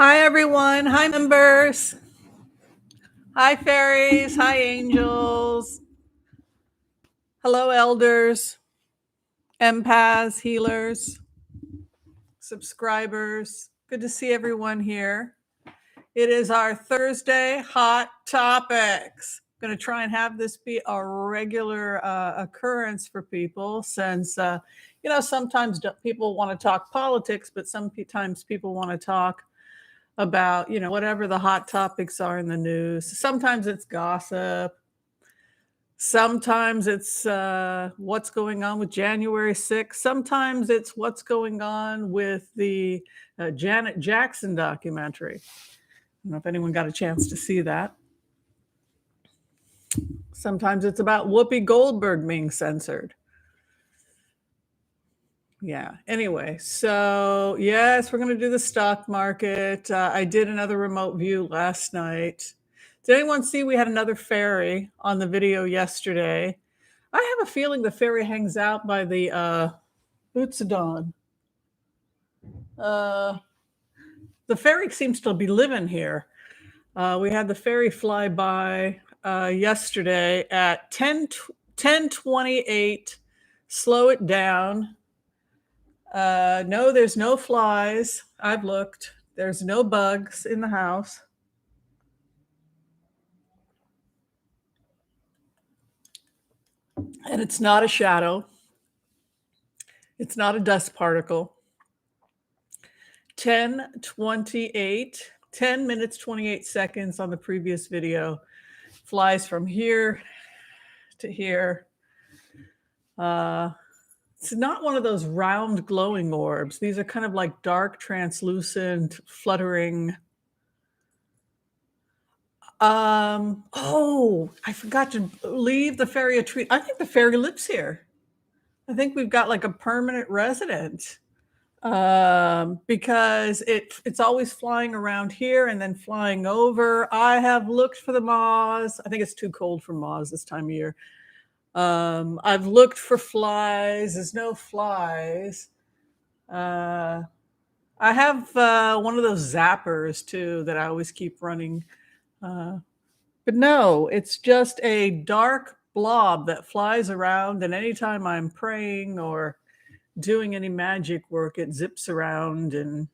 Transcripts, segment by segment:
Hi, everyone. Hi, members. Hi, fairies. Hi, angels. Hello, elders, empaths, healers, subscribers. Good to see everyone here. It is our Thursday Hot Topics. I'm going to try and have this be a regular occurrence for people since, sometimes people want to talk politics, but sometimes people want to talk about, whatever the hot topics are in the news. Sometimes it's gossip. Sometimes it's what's going on with January 6th. Sometimes it's what's going on with the Janet Jackson documentary. I don't know if anyone got a chance to see that. Sometimes it's about Whoopi Goldberg being censored. Yeah. Anyway, so yes, we're going to do the stock market. I did another remote view last night. Did anyone see we had another fairy on the video yesterday? I have a feeling the fairy hangs out by the Utsadon. The fairy seems to be living here. We had the fairy fly by yesterday at 10:28. Slow it down. No, there's no flies. I've looked. There's no bugs in the house. And it's not a shadow. It's not a dust particle. 10:28, 10 minutes, 28 seconds on the previous video. Flies from here to here. It's not one of those round glowing orbs. These are kind of like dark, translucent, fluttering. Oh, I forgot to leave the fairy a tweet. I think the fairy lives here. I think we've got like a permanent resident. Because it's always flying around here and then flying over. I have looked for the moths. I think it's too cold for moths this time of year. I've looked for flies. There's no flies. I have one of those zappers too that I always keep running. But no, it's just a dark blob that flies around, and anytime I'm praying or doing any magic work, it zips around and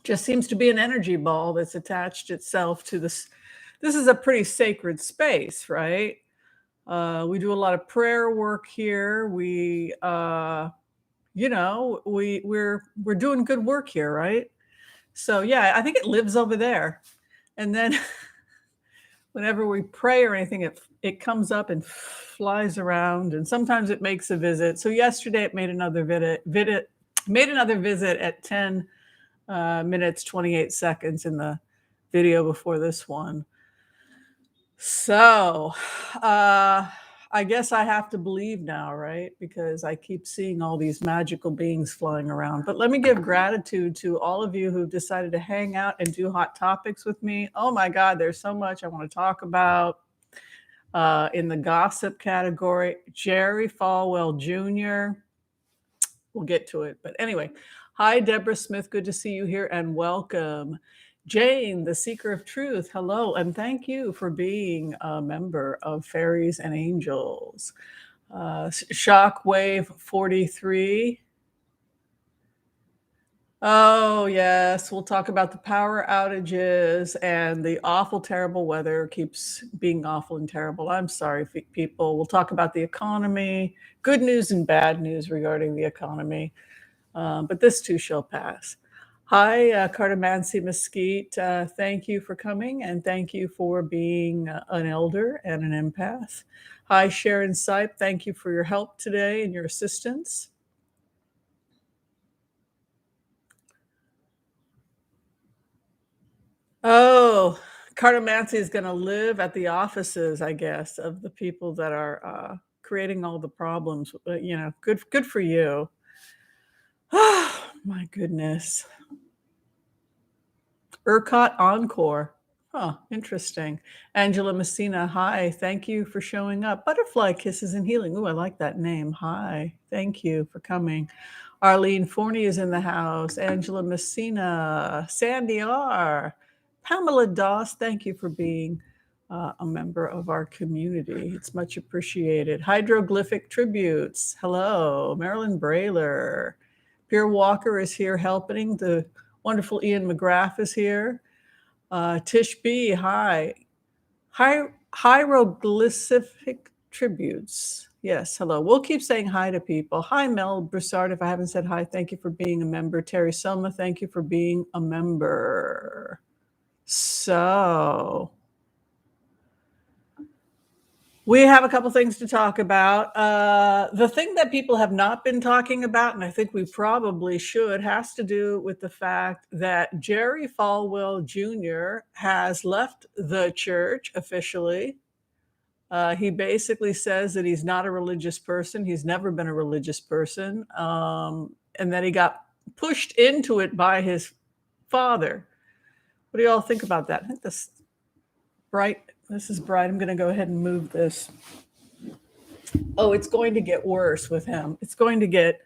just seems to be an energy ball that's attached itself to this. This is a pretty sacred space, right? We do a lot of prayer work here. We're doing good work here, right? So yeah, I think it lives over there. And then whenever we pray or anything, it comes up and flies around, and sometimes it makes a visit. So yesterday it made another visit at 10 minutes 28 seconds in the video before this one. So I guess I have to believe now, right? Because I keep seeing all these magical beings flying around. But let me give gratitude to all of you who've decided to hang out and do hot topics with me. Oh my God, there's so much I want to talk about. In the gossip category, Jerry Falwell Jr. We'll get to it. But anyway, hi, Deborah Smith. Good to see you here and welcome. Jane, the Seeker of Truth. Hello, and thank you for being a member of Fairies and Angels. Shockwave 43. Oh, yes. We'll talk about the power outages and the awful, terrible weather keeps being awful and terrible. I'm sorry, people. We'll talk about the economy, good news and bad news regarding the economy. But this too shall pass. Hi, Cartomancy Mesquite. Thank you for coming and thank you for being an elder and an empath. Hi, Sharon Sipe. Thank you for your help today and your assistance. Oh, Cartomancy is going to live at the offices, I guess, of the people that are creating all the problems. Good for you. Oh, my goodness. ERCOT Encore. Huh, interesting. Angela Messina, hi. Thank you for showing up. Butterfly Kisses and Healing. Ooh, I like that name. Hi. Thank you for coming. Arlene Forney is in the house. Angela Messina, Sandy R. Pamela Doss, thank you for being a member of our community. It's much appreciated. Hydroglyphic Tributes. Hello. Marilyn Brayler. Pierre Walker is here helping. The wonderful Ian McGrath is here. Tish B, hi. Hieroglyphic Tributes. Yes, hello. We'll keep saying hi to people. Hi, Mel Broussard. If I haven't said hi, thank you for being a member. Terry Selma, thank you for being a member. So, we have a couple things to talk about. The thing that people have not been talking about, and I think we probably should, has to do with the fact that Jerry Falwell Jr. has left the church officially. He basically says that he's not a religious person. He's never been a religious person, and that he got pushed into it by his father. What do you all think about that? I think this is bright. I'm going to go ahead and move this. Oh, it's going to get worse with him. It's going to get...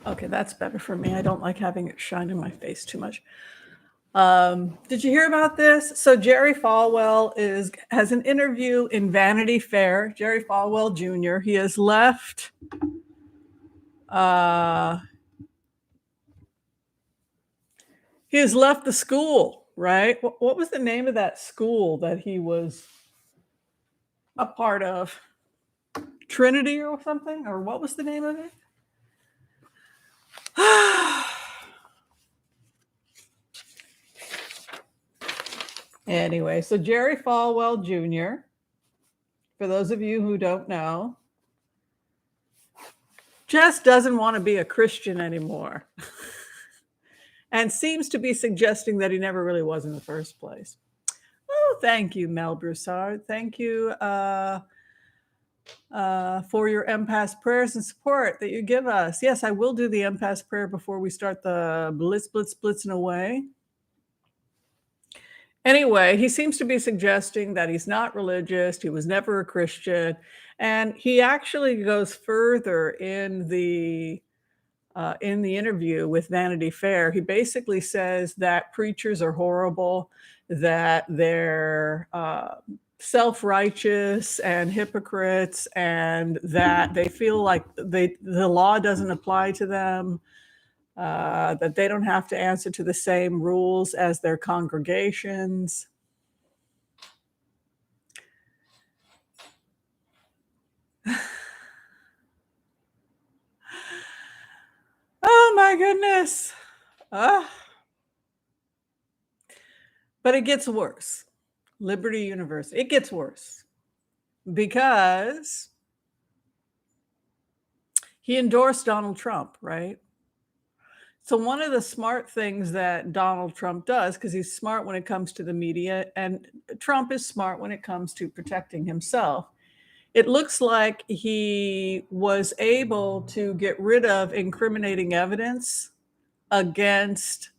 Okay, that's better for me. I don't like having it shine in my face too much. Did you hear about this? So Jerry Falwell has an interview in Vanity Fair. Jerry Falwell Jr. He has left. He has left the school, right? What was the name of that school that he was a part of? Trinity or something? Or what was the name of it? Anyway, so Jerry Falwell Jr., for those of you who don't know, just doesn't want to be a Christian anymore and seems to be suggesting that he never really was in the first place. Oh, thank you, Mel Broussard. Thank you for your empath prayers and support that you give us. Yes, I will do the empath prayer before we start the blitzing away. Anyway, he seems to be suggesting that he's not religious. He was never a Christian. And he actually goes further in the interview with Vanity Fair. He basically says that preachers are horrible, that they're self-righteous and hypocrites, and that they feel like the law doesn't apply to them, that they don't have to answer to the same rules as their congregations. Oh my goodness. But it gets worse. Liberty University, it gets worse because he endorsed Donald Trump, right? So one of the smart things that Donald Trump does, because he's smart when it comes to the media, and Trump is smart when it comes to protecting himself, it looks like he was able to get rid of incriminating evidence against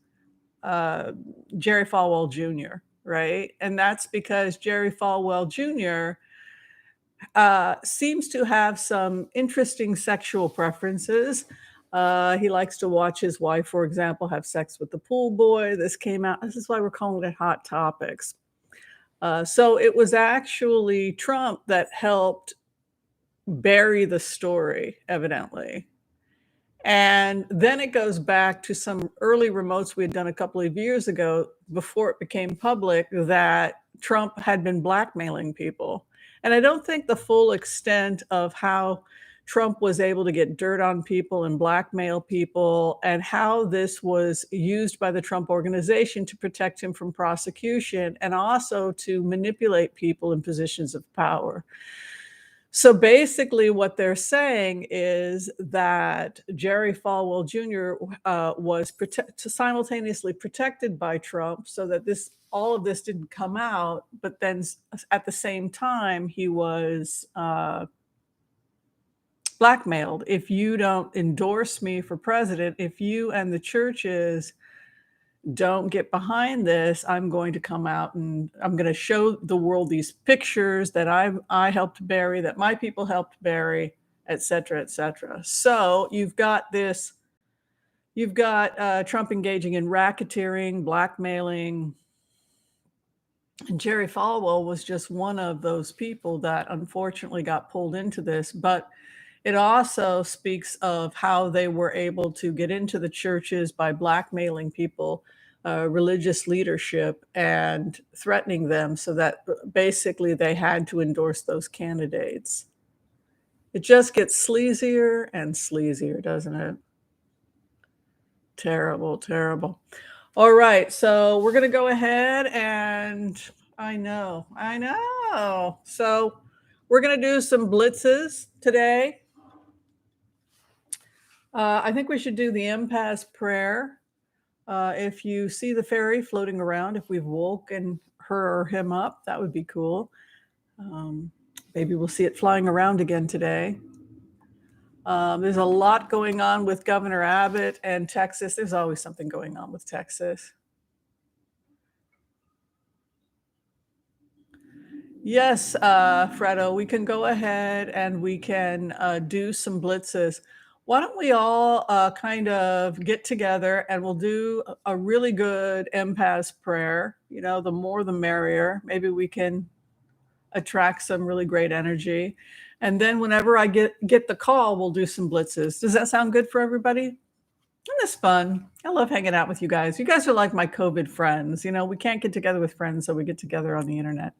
Jerry Falwell Jr., right? And that's because Jerry Falwell Jr. Seems to have some interesting sexual preferences. He likes to watch his wife, for example, have sex with the pool boy. This came out. This is why we're calling it Hot Topics. So it was actually Trump that helped bury the story, evidently. And then it goes back to some early remotes we had done a couple of years ago before it became public that Trump had been blackmailing people. And I don't think the full extent of how Trump was able to get dirt on people and blackmail people, and how this was used by the Trump organization to protect him from prosecution and also to manipulate people in positions of power. So basically, what they're saying is that Jerry Falwell Jr. Was simultaneously protected by Trump, so that all of this didn't come out. But then, at the same time, he was blackmailed. If you don't endorse me for president, if you and the churches don't get behind this, I'm going to come out and I'm going to show the world these pictures that I helped bury, that my people helped bury, et cetera, et cetera. So you've got Trump engaging in racketeering, blackmailing, and Jerry Falwell was just one of those people that unfortunately got pulled into this. But it also speaks of how they were able to get into the churches by blackmailing people, religious leadership, and threatening them so that basically they had to endorse those candidates. It just gets sleazier and sleazier, doesn't it? Terrible, terrible. All right, so we're going to go ahead and I know. So we're going to do some blitzes today. I think we should do the impasse prayer. If you see the fairy floating around, if we've woken her or him up, that would be cool. Maybe we'll see it flying around again today. There's a lot going on with Governor Abbott and Texas. There's always something going on with Texas. Yes, Fredo, we can go ahead and we can do some blitzes. Why don't we all kind of get together and we'll do a really good empath prayer. You know, the more the merrier. Maybe we can attract some really great energy. And then whenever I get the call, we'll do some blitzes. Does that sound good for everybody? Isn't this fun? I love hanging out with you guys. You guys are like my COVID friends. You know, we can't get together with friends, so we get together on the internet.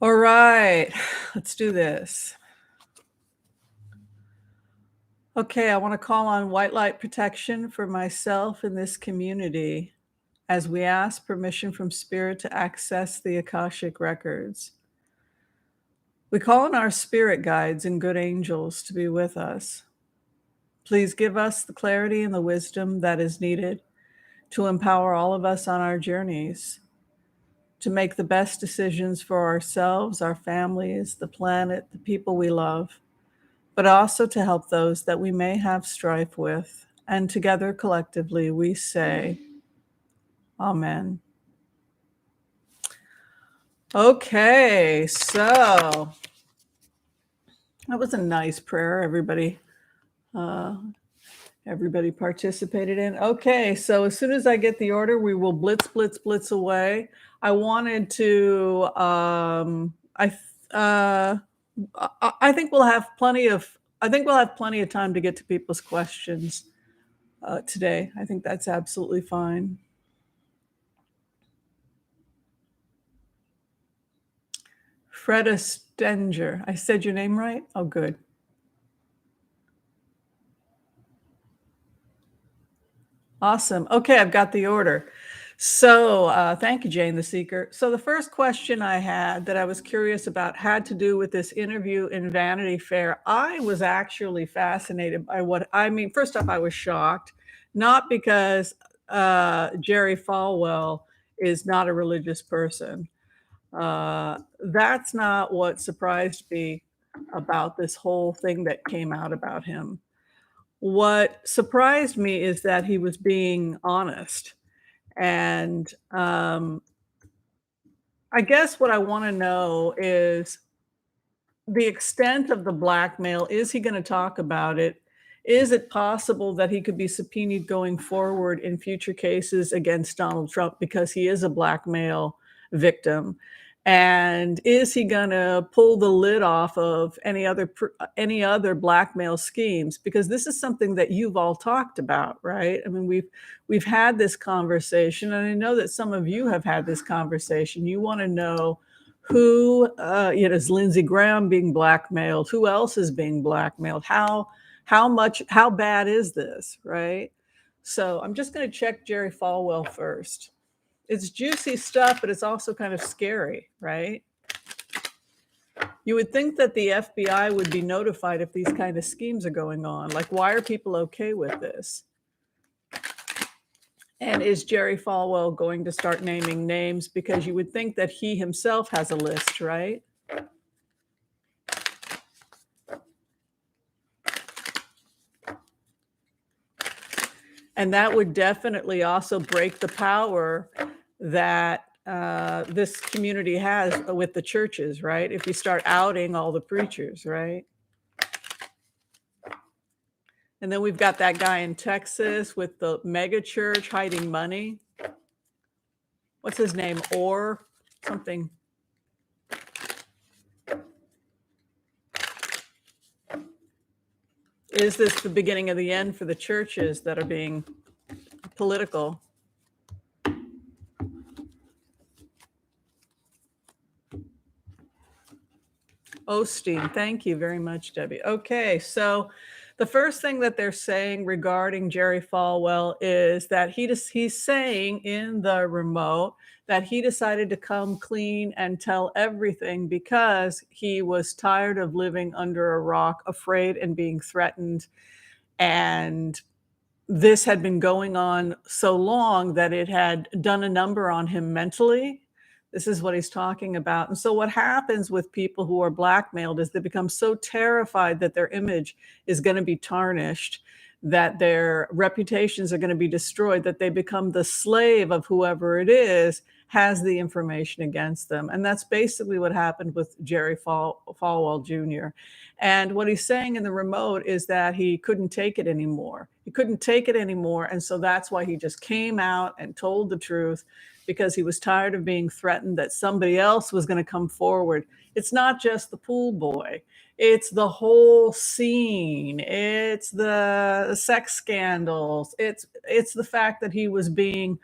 All right, let's do this. Okay, I want to call on white light protection for myself and this community as we ask permission from Spirit to access the Akashic records. We call on our spirit guides and good angels to be with us. Please give us the clarity and the wisdom that is needed to empower all of us on our journeys, to make the best decisions for ourselves, our families, the planet, the people we love, but also to help those that we may have strife with. And together, collectively, we say, Amen. Okay, so that was a nice prayer, everybody. Everybody participated in. Okay, so as soon as I get the order, we will blitz, blitz, blitz away. I wanted to. I think we'll have plenty of. I think we'll have plenty of time to get to people's questions today. I think that's absolutely fine. Freda Stenger. I said your name right? Oh, good. Awesome. Okay, I've got the order. So thank you, Jane the Seeker. So the first question I had that I was curious about had to do with this interview in Vanity Fair. I was actually fascinated by first off, I was shocked, not because Jerry Falwell is not a religious person. That's not what surprised me about this whole thing that came out about him. What surprised me is that he was being honest. And I guess what I want to know is the extent of the blackmail. Is he going to talk about it? Is it possible that he could be subpoenaed going forward in future cases against Donald Trump because he is a blackmail victim? And is he going to pull the lid off of any other blackmail schemes? Because this is something that you've all talked about, right? I mean, we've had this conversation, and I know that some of you have had this conversation. You want to know who, is Lindsey Graham being blackmailed? Who else is being blackmailed? How bad is this, right? So I'm just going to check Jerry Falwell first. It's juicy stuff, but it's also kind of scary, right? You would think that the FBI would be notified if these kind of schemes are going on. Like, why are people okay with this? And is Jerry Falwell going to start naming names? Because you would think that he himself has a list, right? And that would definitely also break the power that this community has with the churches, right? If you start outing all the preachers, right? And then we've got that guy in Texas with the mega church hiding money. What's his name? Or something. Is this the beginning of the end for the churches that are being political? Osteen, thank you very much, Debbie. Okay, so the first thing that they're saying regarding Jerry Falwell is that he's saying in the remote that he decided to come clean and tell everything because he was tired of living under a rock, afraid and being threatened. And this had been going on so long that it had done a number on him mentally. This is what he's talking about. And so what happens with people who are blackmailed is they become so terrified that their image is going to be tarnished, that their reputations are going to be destroyed, that they become the slave of whoever it is has the information against them. And that's basically what happened with Jerry Falwell Jr. And what he's saying in the remote is that he couldn't take it anymore. He couldn't take it anymore. And so that's why he just came out and told the truth, because he was tired of being threatened that somebody else was going to come forward. It's not just the pool boy. It's the whole scene. It's the sex scandals. It's the fact that he was being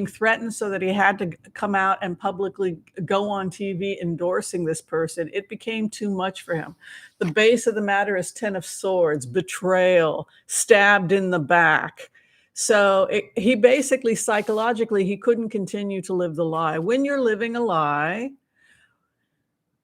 threatened so that he had to come out and publicly go on TV endorsing this person. It became too much for him. The base of the matter is 10 of Swords, betrayal, stabbed in the back. So he basically, psychologically, he couldn't continue to live the lie. When you're living a lie,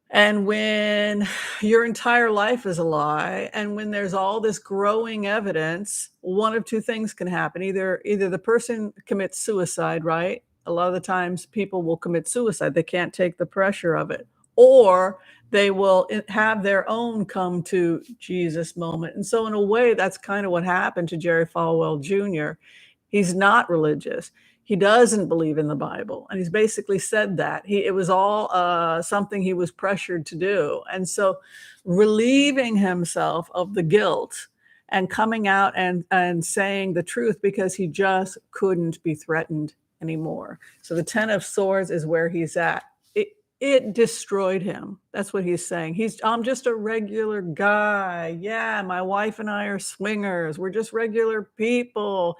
and when your entire life is a lie, and when there's all this growing evidence, one of two things can happen. Either the person commits suicide, right? A lot of the times people will commit suicide. They can't take the pressure of it. Or they will have their own come to Jesus moment. And so in a way, that's kind of what happened to Jerry Falwell Jr. He's not religious. He doesn't believe in the Bible. And he's basically said that. It was all something he was pressured to do. And so relieving himself of the guilt and coming out and saying the truth, because he just couldn't be threatened anymore. So the 10 of Swords is where he's at. It destroyed him. That's what he's saying. I'm just a regular guy. Yeah, my wife and I are swingers. We're just regular people.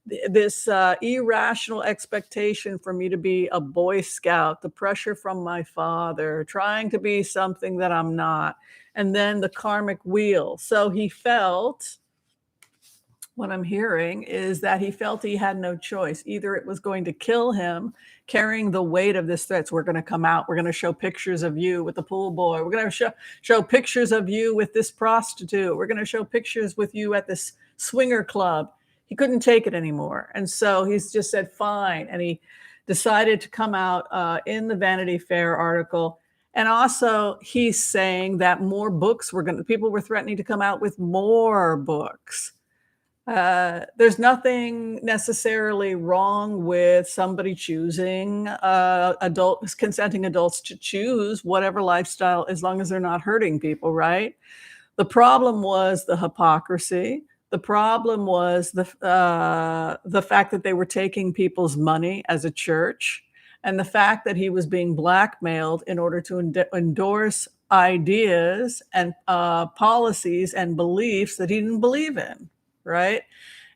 This irrational expectation for me to be a Boy Scout, the pressure from my father, trying to be something that I'm not, and then the karmic wheel. So he felt, what I'm hearing is that he felt he had no choice. Either it was going to kill him, carrying the weight of this threat. So we're going to come out. We're going to show pictures of you with the pool boy. We're going to show pictures of you with this prostitute. We're going to show pictures with you at this swinger club. He couldn't take it anymore. And so he's just said, fine. And he decided to come out in the Vanity Fair article. And also he's saying that more books people were threatening to come out with more books. There's nothing necessarily wrong with somebody choosing consenting adults to choose whatever lifestyle, as long as they're not hurting people, right? The problem was the hypocrisy. The problem was the fact that they were taking people's money as a church, and the fact that he was being blackmailed in order to endorse ideas and policies and beliefs that he didn't believe in, right?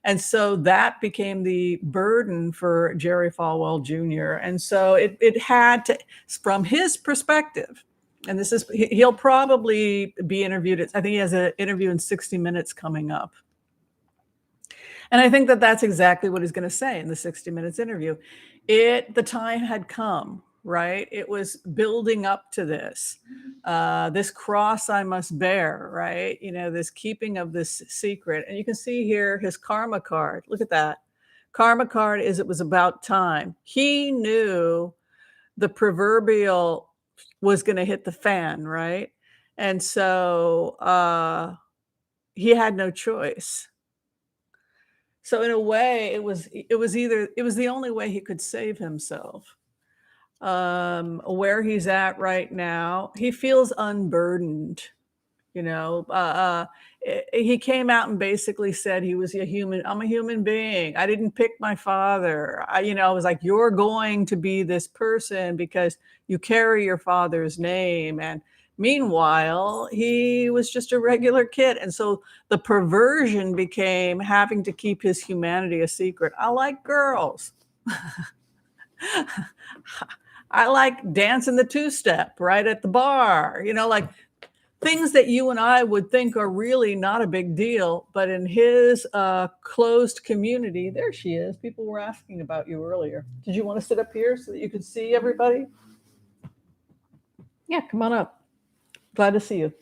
And so that became the burden for Jerry Falwell Jr. And so it had to, from his perspective, and he'll probably be interviewed. I think he has an interview in 60 Minutes coming up. And I think that that's exactly what he's going to say in the 60 Minutes interview. The time had come. right? It was building up to this. This cross I must bear, right? This keeping of this secret. And you can see here his karma card. Look at that. Karma card is it was about time. He knew the proverbial was going to hit the fan, right? And so he had no choice. So in a way, it was the only way he could save himself. Where he's at right now, he feels unburdened. You know, he came out and basically said he was a human. I'm a human being. I didn't pick my father. I was like, you're going to be this person because you carry your father's name. And meanwhile, he was just a regular kid. And so the perversion became having to keep his humanity a secret. I like girls. I like dancing the two-step right at the bar, like things that you and I would think are really not a big deal, but in his closed community, there she is. People were asking about you earlier. Did you want to sit up here so that you could see everybody? Yeah, come on up. Glad to see you.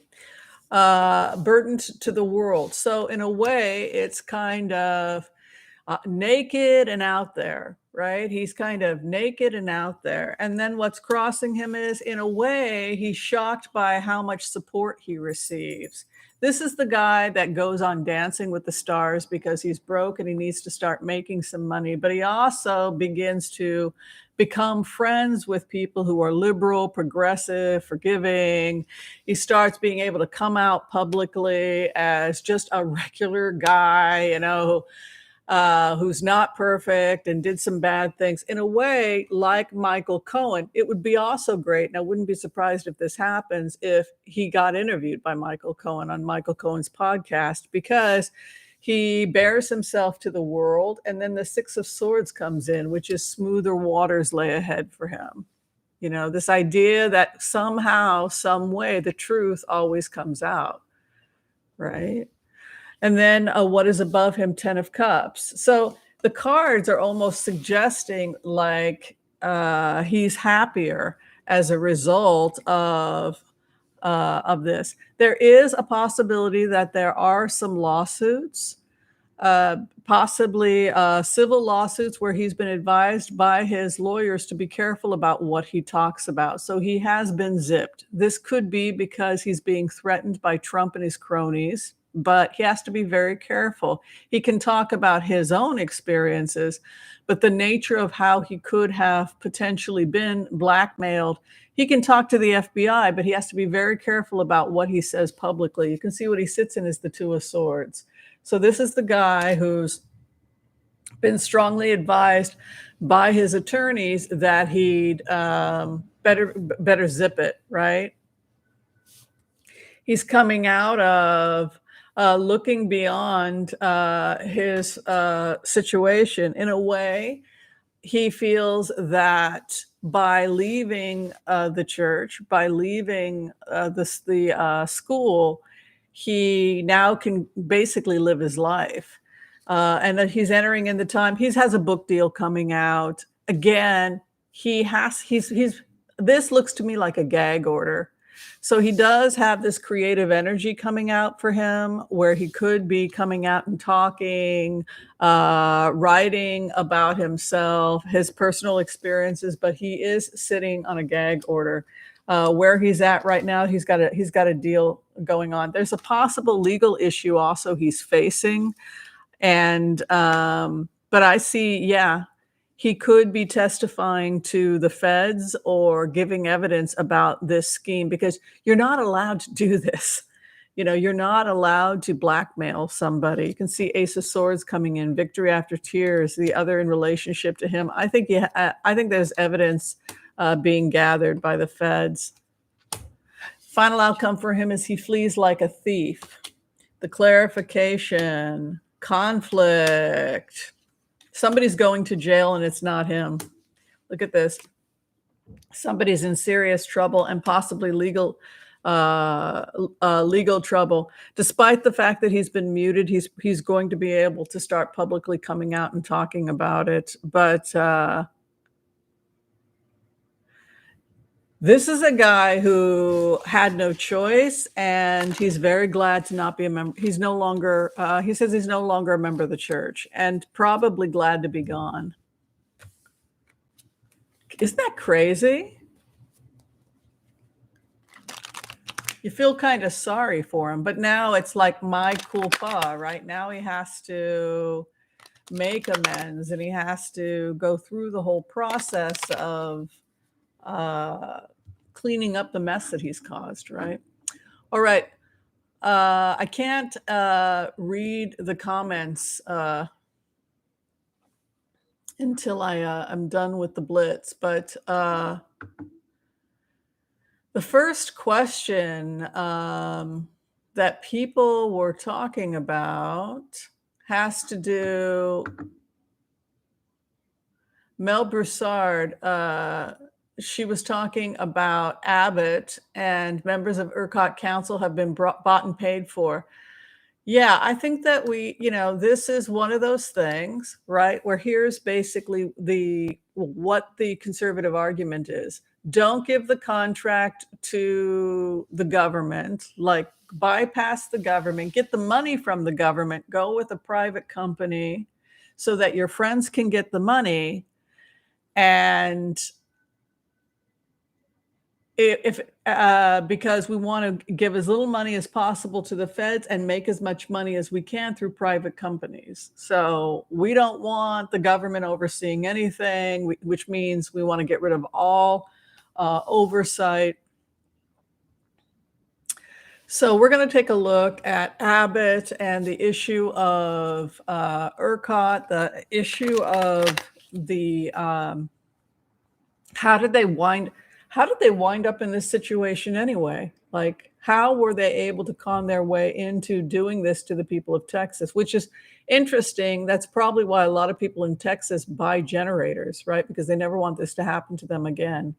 Burdened to the world. So in a way, it's kind of naked and out there, right? He's kind of naked and out there. And then what's crossing him is, in a way, he's shocked by how much support he receives. This is the guy that goes on Dancing with the Stars because he's broke and he needs to start making some money. But he also begins to become friends with people who are liberal, progressive, forgiving. He starts being able to come out publicly as just a regular guy, who's not perfect and did some bad things. In a way, like Michael Cohen, it would be also great, and I wouldn't be surprised if this happens, if he got interviewed by Michael Cohen on Michael Cohen's podcast, because he bears himself to the world, and then the Six of Swords comes in, which is smoother waters lay ahead for him. This idea that somehow, some way, the truth always comes out, right? And then what is above him, 10 of Cups. So the cards are almost suggesting like he's happier as a result of this. There is a possibility that there are some lawsuits, possibly civil lawsuits, where he's been advised by his lawyers to be careful about what he talks about. So he has been zipped. This could be because he's being threatened by Trump and his cronies, but he has to be very careful. He can talk about his own experiences, but the nature of how he could have potentially been blackmailed, he can talk to the FBI, but he has to be very careful about what he says publicly. You can see what he sits in is the Two of Swords. So this is the guy who's been strongly advised by his attorneys that he'd better zip it, right? He's coming out of looking beyond his situation. In a way, he feels that by leaving the church, by leaving the school, he now can basically live his life. And that he's entering in the time. He has a book deal coming out. Again, this looks to me like a gag order. So he does have this creative energy coming out for him, where he could be coming out and talking, writing about himself, his personal experiences, but he is sitting on a gag order. Where he's at right now, he's got a deal going on. There's a possible legal issue also he's facing. And but I see, he could be testifying to the feds or giving evidence about this scheme, because you're not allowed to do this. You're not allowed to blackmail somebody. You can see Ace of Swords coming in, victory after tears, the other in relationship to him. I think there's evidence being gathered by the feds. Final outcome for him is he flees like a thief. The clarification, conflict. Somebody's going to jail and it's not him. Look at this. Somebody's in serious trouble and possibly legal trouble. Despite the fact that he's been muted, he's going to be able to start publicly coming out and talking about it. But This is a guy who had no choice, and he's very glad to not be a member. He's no longer, he says he's no longer a member of the church, and probably glad to be gone. Isn't that crazy? You feel kind of sorry for him, but now it's like my culpa, right? Now he has to make amends, and he has to go through the whole process of cleaning up the mess that he's caused, right? All right. I can't read the comments until I'm done with the blitz, but the first question that people were talking about has to do. Mel Broussard, she was talking about Abbott, and members of ERCOT Council have been bought and paid for. Yeah, I think that this is one of those things, right? Where here's basically what the conservative argument is. Don't give the contract to the government, like bypass the government, get the money from the government, go with a private company so that your friends can get the money. And if because we want to give as little money as possible to the feds and make as much money as we can through private companies. So we don't want the government overseeing anything, which means we want to get rid of all oversight. So we're going to take a look at Abbott and the issue of ERCOT, the issue of the how did they wind up in this situation anyway? Like, how were they able to con their way into doing this to the people of Texas, which is interesting. That's probably why a lot of people in Texas buy generators, right? Because they never want this to happen to them again.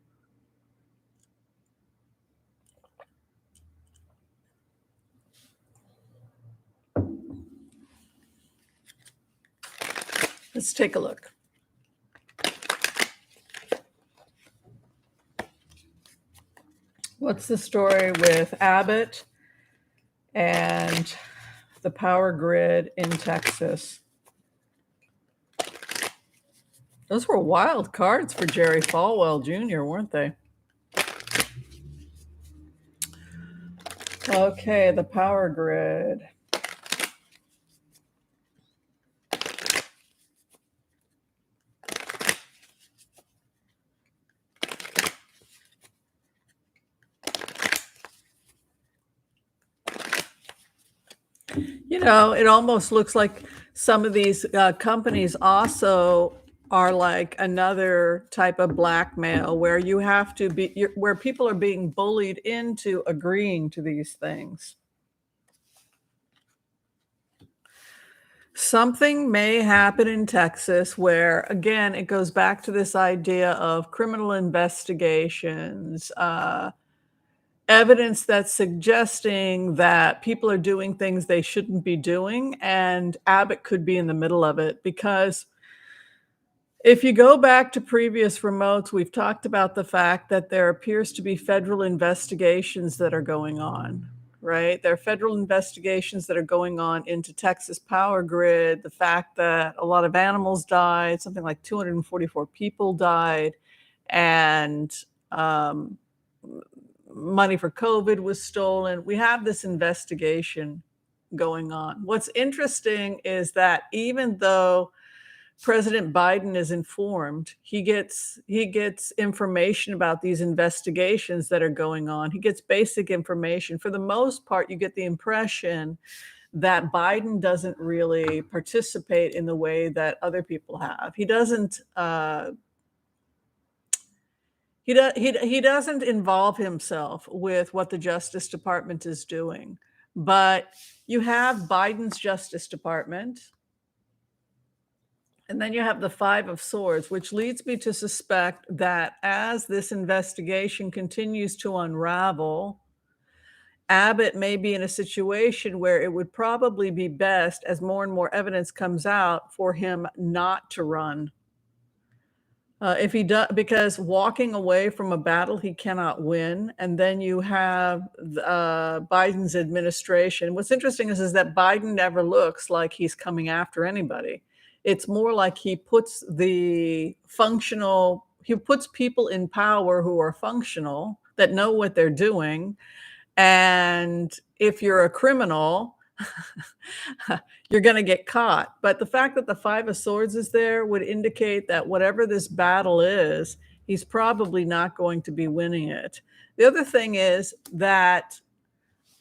Let's take a look. What's the story with Abbott and the power grid in Texas? Those were wild cards for Jerry Falwell Jr., weren't they? Okay, the power grid. It almost looks like some of these companies also are like another type of blackmail where you have to be, where people are being bullied into agreeing to these things. Something may happen in Texas where, again, it goes back to this idea of criminal investigations, evidence that's suggesting that people are doing things they shouldn't be doing, and Abbott could be in the middle of it. Because if you go back to previous remotes, we've talked about the fact that there appears to be federal investigations that are going on, right? There are federal investigations that are going on into Texas power grid, the fact that a lot of animals died, something like 244 people died, and money for COVID was stolen. We have this investigation going on. What's interesting is that even though President Biden is informed, he gets information about these investigations that are going on. He gets basic information. For the most part, you get the impression that Biden doesn't really participate in the way that other people have. He doesn't he doesn't involve himself with what the Justice Department is doing. But you have Biden's Justice Department, and then you have the Five of Swords, which leads me to suspect that as this investigation continues to unravel, Abbott may be in a situation where it would probably be best, as more and more evidence comes out, for him not to run. If he does, because walking away from a battle he cannot win, and then you have Biden's administration. What's interesting is that Biden never looks like he's coming after anybody. It's more like he puts people in power who are functional, that know what they're doing, and if you're a criminal, you're going to get caught. But the fact that the Five of Swords is there would indicate that whatever this battle is, he's probably not going to be winning it. The other thing is that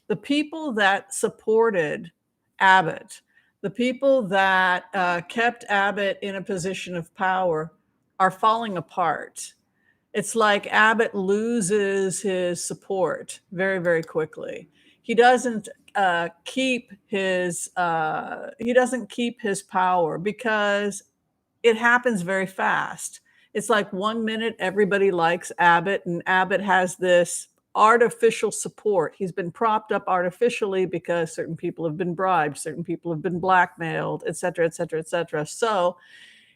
the people that supported Abbott, the people that kept Abbott in a position of power, are falling apart. It's like Abbott loses his support very, very quickly. He doesn't keep his power because it happens very fast. It's like 1 minute everybody likes Abbott, and Abbott has this artificial support. He's been propped up artificially because certain people have been bribed, certain people have been blackmailed, et cetera, et cetera, et cetera. So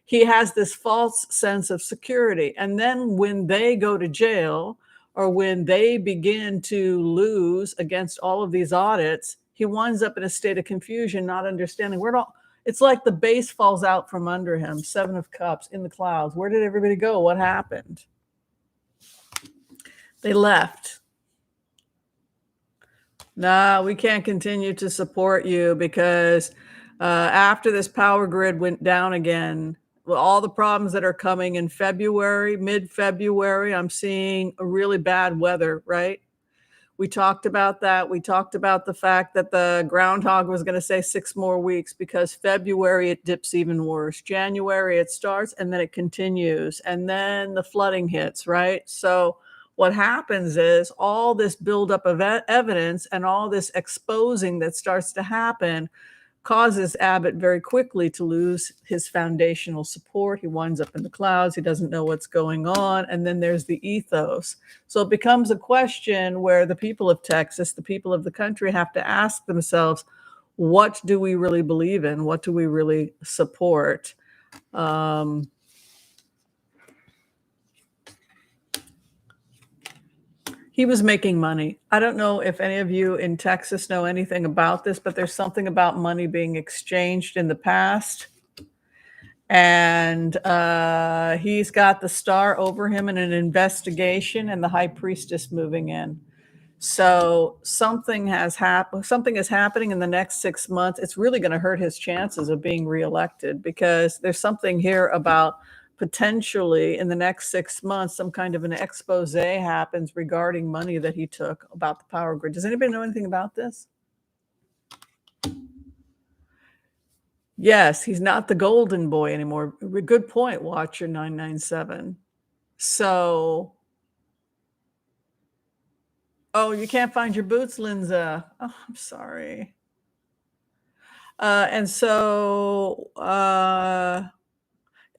he has this false sense of security. And then when they go to jail, or when they begin to lose against all of these audits, he winds up in a state of confusion, not understanding where it all. It's like the base falls out from under him. Seven of Cups in the clouds. Where did everybody go? What happened? They left. No, we can't continue to support you because after this power grid went down again, well, all the problems that are coming in February, mid-February, I'm seeing a really bad weather, right? We talked about that. We talked about the fact that the groundhog was going to say 6 more weeks, because February it dips even worse. January it starts and then it continues, and then the flooding hits, right? So what happens is all this buildup of evidence and all this exposing that starts to happen causes Abbott very quickly to lose his foundational support. He winds up in the clouds. He doesn't know what's going on. And then there's the ethos. So it becomes a question where the people of Texas, the people of the country, have to ask themselves, what do we really believe in? What do we really support? He was making money. I don't know if any of you in Texas know anything about this, but there's something about money being exchanged in the past. And he's got the star over him in an investigation, and the high priestess moving in. So something is happening in the next 6 months. It's really going to hurt his chances of being reelected, because there's something here about potentially in the next 6 months, some kind of an expose happens regarding money that he took about the power grid. Does anybody know anything about this? Yes, he's not the golden boy anymore. Good point, Watcher 997. So, oh, you can't find your boots, Linza. Oh, I'm sorry. And so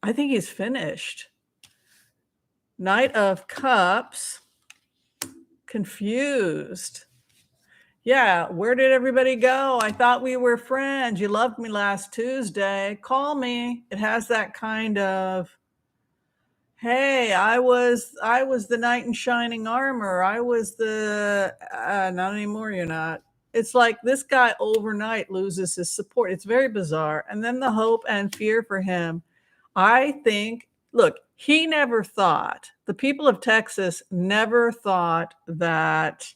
I think he's finished. Knight of Cups, confused. Yeah, where did everybody go? I thought we were friends. You loved me last Tuesday. Call me. It has that kind of, hey, I was the knight in shining armor. I was the not anymore, you're not. It's like this guy overnight loses his support. It's very bizarre. And then the hope and fear for him. I think, look, he never thought, the people of Texas never thought that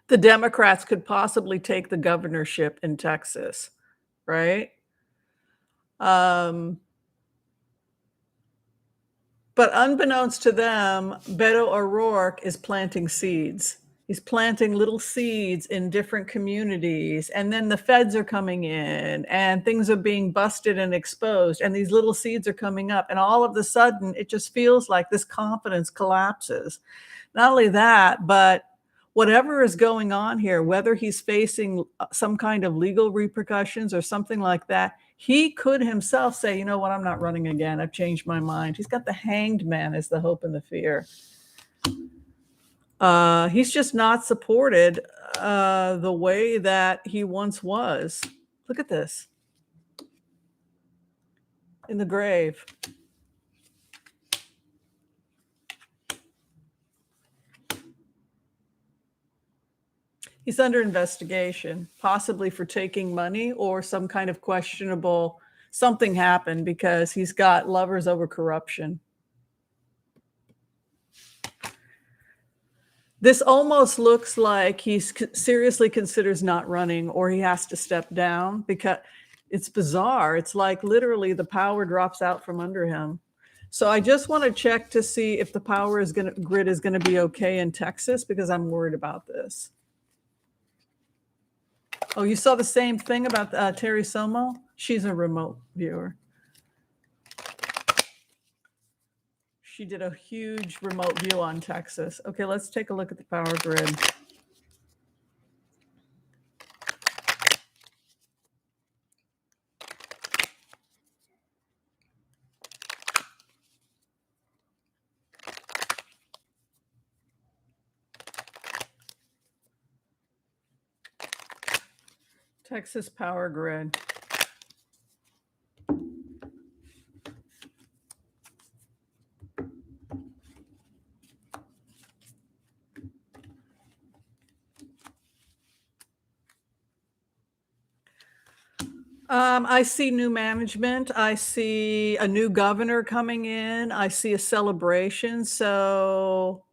the Democrats could possibly take the governorship in Texas, right? But unbeknownst to them, Beto O'Rourke is planting seeds. He's planting little seeds in different communities, and then the feds are coming in, and things are being busted and exposed, and these little seeds are coming up, and all of a sudden, it just feels like this confidence collapses. Not only that, but whatever is going on here, whether he's facing some kind of legal repercussions or something like that, he could himself say, you know what, I'm not running again. I've changed my mind. He's got the Hanged Man as the hope and the fear. He's just not supported the way that he once was. Look at this. In the grave. He's under investigation, possibly for taking money or some kind of questionable something happened because he's got lovers over corruption. This almost looks like he's seriously considers not running or he has to step down because it's bizarre. It's like literally the power drops out from under him. So I just want to check to see if the power grid is going to be okay in Texas because I'm worried about this. Oh, you saw the same thing about Terry Somo? She's a remote viewer. She did a huge remote view on Texas. Okay, let's take a look at the power grid. Texas power grid. I see new management. I see a new governor coming in. I see a celebration. So,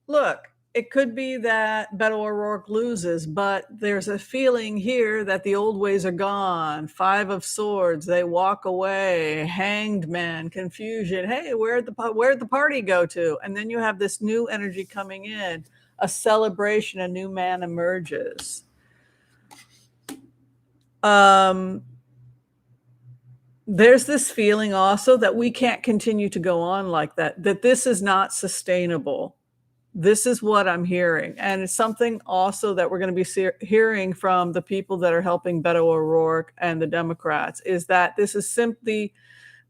look, it could be that Beto O'Rourke loses, but there's a feeling here that the old ways are gone. Five of Swords, they walk away. Hanged Man, confusion. Hey, where'd the party go to? And then you have this new energy coming in, a celebration. A new man emerges. There's this feeling also that we can't continue to go on like that this is not sustainable. This is what I'm hearing. And it's something also that we're going to be hearing from the people that are helping Beto O'Rourke and the Democrats is that this is simply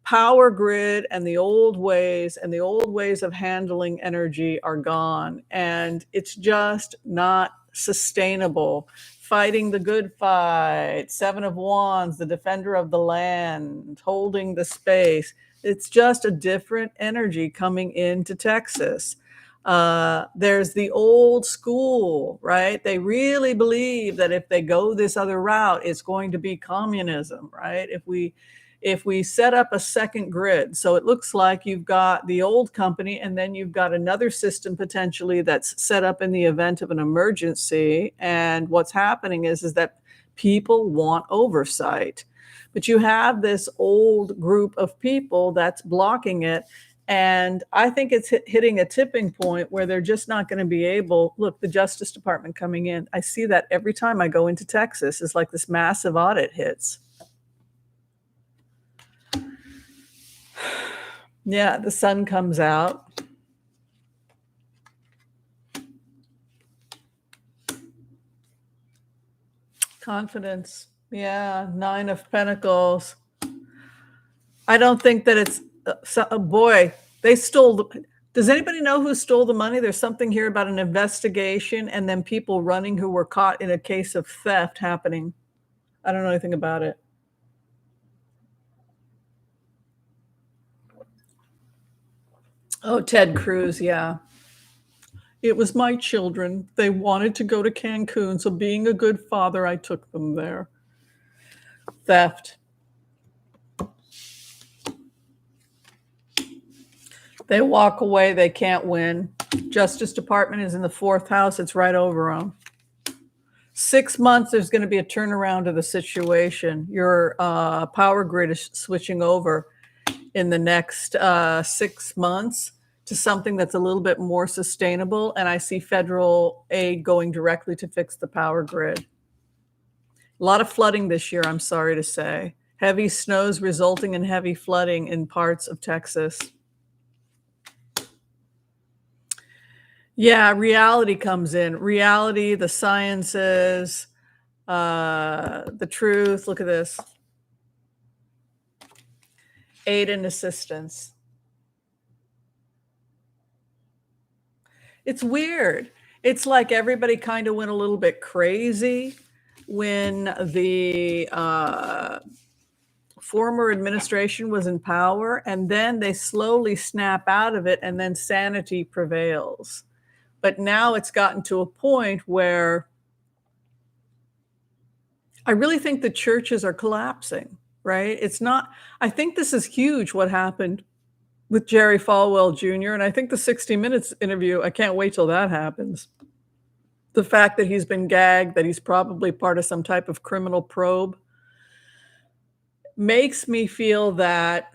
power grid and the old ways of handling energy are gone. And it's just not sustainable. Fighting the good fight, Seven of Wands, the defender of the land, holding the space. It's just a different energy coming into Texas. There's the old school, right? They really believe that if they go this other route, it's going to be communism, right? If we set up a second grid, so it looks like you've got the old company and then you've got another system potentially that's set up in the event of an emergency. And what's happening is that people want oversight, but you have this old group of people that's blocking it. And I think it's hitting a tipping point where they're just not going to be able. Look, the Justice Department coming in. I see that every time I go into Texas. It's like this massive audit hits. Yeah, the sun comes out. Confidence. Yeah, Nine of Pentacles. I don't think that it's boy, they stole does anybody know who stole the money? There's something here about an investigation and then people running who were caught in a case of theft happening. I don't know anything about it. Oh, Ted Cruz, yeah. It was my children. They wanted to go to Cancun, so being a good father, I took them there. Theft. They walk away, they can't win. Justice Department is in the 4th house, it's right over them. 6 months, there's going to be a turnaround of the situation. Your power grid is switching over in the next 6 months to something that's a little bit more sustainable. And I see federal aid going directly to fix the power grid. A lot of flooding this year, I'm sorry to say. Heavy snows resulting in heavy flooding in parts of Texas. Yeah, reality comes in. Reality, the sciences, the truth. Look at this. Aid and assistance. It's weird. It's like everybody kind of went a little bit crazy when the former administration was in power, and then they slowly snap out of it, and then sanity prevails. But now it's gotten to a point where I really think the churches are collapsing, right? It's not I think this is huge what happened with Jerry Falwell Jr., and I think the 60 Minutes interview, I can't wait till that happens. The fact that he's been gagged, that he's probably part of some type of criminal probe, makes me feel that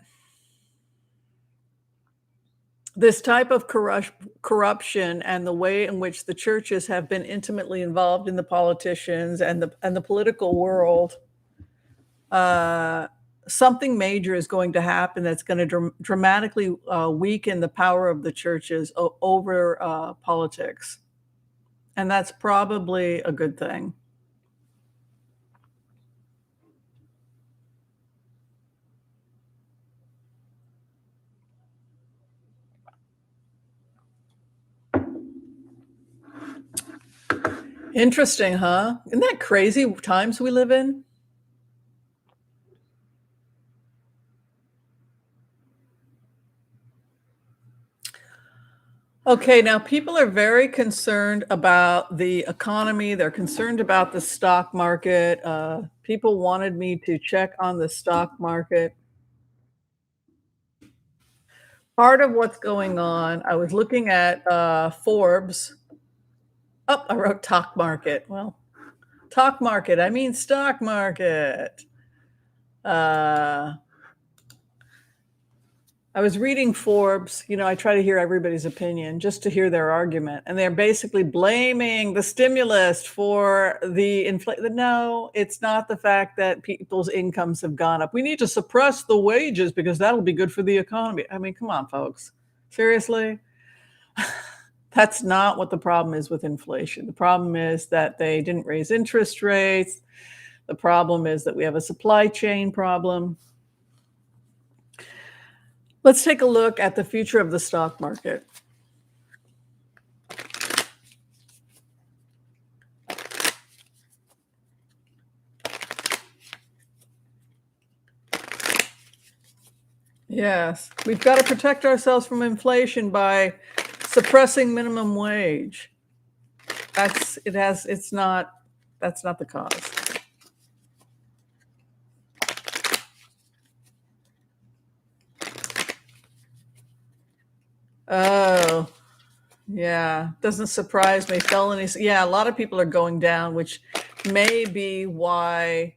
this type of corruption and the way in which the churches have been intimately involved in the politicians and the political world, uh, something major is going to happen that's going to dramatically weaken the power of the churches over politics, and that's probably a good thing. Interesting, huh? Isn't that crazy times we live in? Okay, now people are very concerned about the economy. They're concerned about the stock market. People wanted me to check on the stock market. Part of what's going on, I was looking at Forbes. Oh, I wrote talk market. Well, talk market, I mean stock market. Uh, I was reading Forbes. I try to hear everybody's opinion just to hear their argument. And they're basically blaming the stimulus for the inflation. No, it's not the fact that people's incomes have gone up. We need to suppress the wages because that'll be good for the economy. I mean, come on, folks. Seriously? That's not what the problem is with inflation. The problem is that they didn't raise interest rates. The problem is that we have a supply chain problem. Let's take a look at the future of the stock market. Yes, we've got to protect ourselves from inflation by suppressing minimum wage. It's not, that's not the cause. Oh, yeah, doesn't surprise me. Felonies, yeah, a lot of people are going down, which may be why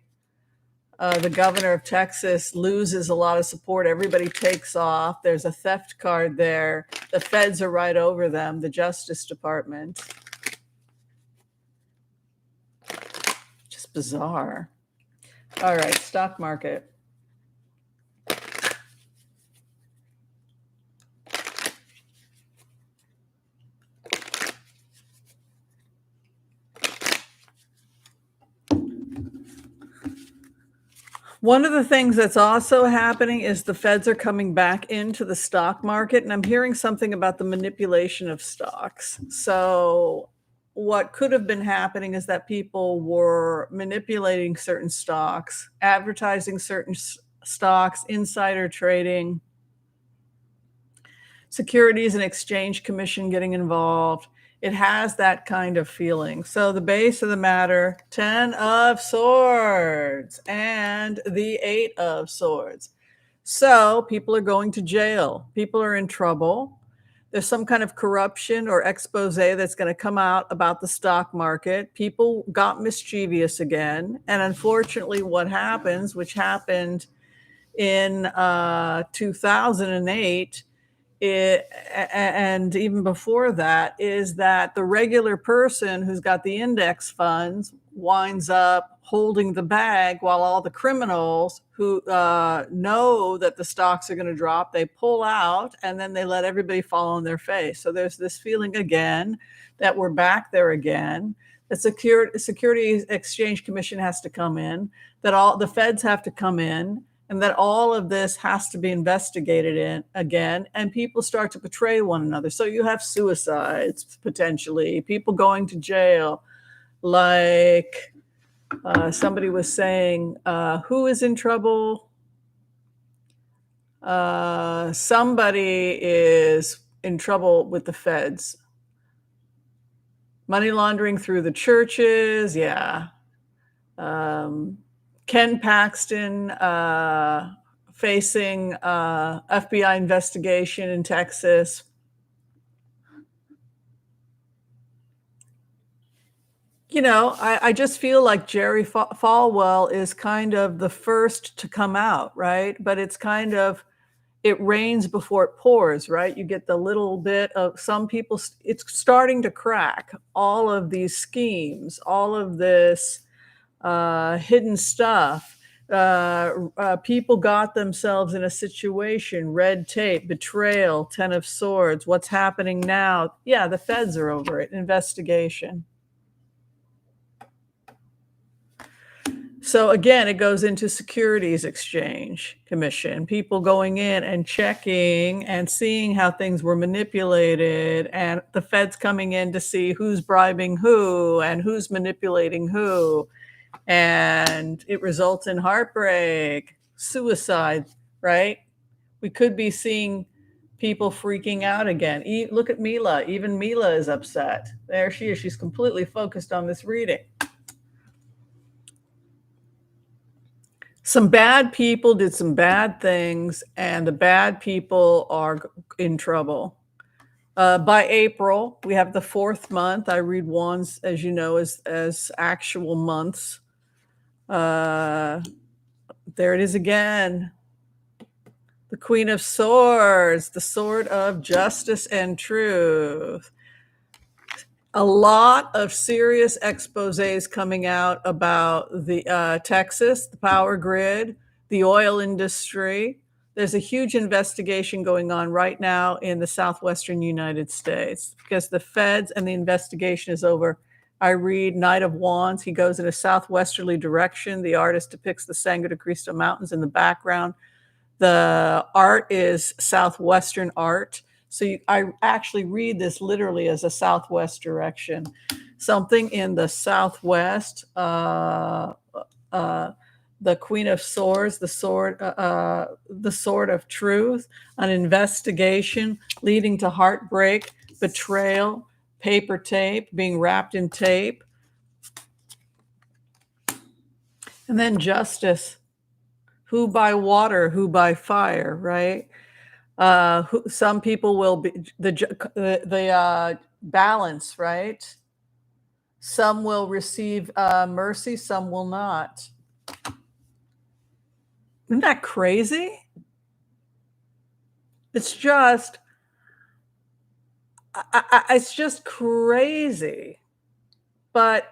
the governor of Texas loses a lot of support. Everybody takes off. There's a theft card there. The feds are right over them, the Justice Department. Just bizarre. All right, stock market. One of the things that's also happening is the feds are coming back into the stock market, and I'm hearing something about the manipulation of stocks. So, what could have been happening is that people were manipulating certain stocks, advertising certain stocks, insider trading, Securities and Exchange Commission getting involved. It has that kind of feeling. So the base of the matter, 10 of swords and the 8 of swords. So people are going to jail. People are in trouble. There's some kind of corruption or expose that's going to come out about the stock market. People got mischievous again. And unfortunately, what happens, which happened in 2008, and even before that, is that the regular person who's got the index funds winds up holding the bag while all the criminals who know that the stocks are going to drop, they pull out and then they let everybody fall on their face. So there's this feeling again that we're back there again. The Securities Exchange Commission has to come in, that all the feds have to come in, and that all of this has to be investigated in again, and people start to betray one another. So you have suicides, potentially, people going to jail. Like somebody was saying, who is in trouble? Somebody is in trouble with the feds. Money laundering through the churches, yeah. Ken Paxton facing FBI investigation in Texas. I just feel like Jerry Falwell is kind of the first to come out, right? But it's kind of, it rains before it pours, right? You get the little bit of some people, it's starting to crack. All of these schemes, all of this hidden stuff. People got themselves in a situation, red tape, betrayal, 10 of swords. What's happening now? Yeah, the feds are over it, investigation. So again, it goes into Securities Exchange Commission, people going in and checking and seeing how things were manipulated, and the feds coming in to see who's bribing who and who's manipulating who. And it results in heartbreak, suicide, right? We could be seeing people freaking out again. Look at Mila. Even Mila is upset. There she is. She's completely focused on this reading. Some bad people did some bad things, and the bad people are in trouble. By April, we have the 4th month. I read wands, as you know, as actual months. There it is again. The Queen of Swords, the sword of justice and truth. A lot of serious exposés coming out about the Texas, the power grid, the oil industry. There's a huge investigation going on right now in the southwestern United States because the feds and the investigation is over. I read Knight of Wands. He goes in a southwesterly direction. The artist depicts the Sangre de Cristo Mountains in the background. The art is southwestern art. So I actually read this literally as a southwest direction. Something in the southwest, the Queen of Swords, the sword of truth, an investigation leading to heartbreak, betrayal, paper tape, being wrapped in tape. And then justice. Who by water, who by fire, right? Some people will be the balance, right? Some will receive mercy, some will not. Isn't that crazy? It's just, it's just crazy. But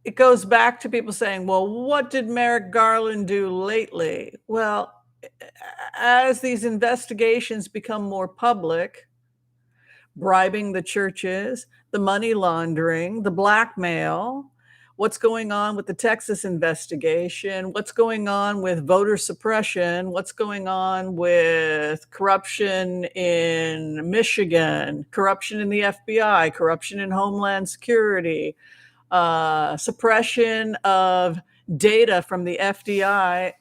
it goes back to people saying, well, what did Merrick Garland do lately? Well, as these investigations become more public, bribing the churches, the money laundering, the blackmail, what's going on with the Texas investigation, what's going on with voter suppression, what's going on with corruption in Michigan, corruption in the FBI, corruption in Homeland Security, suppression of data from the FDA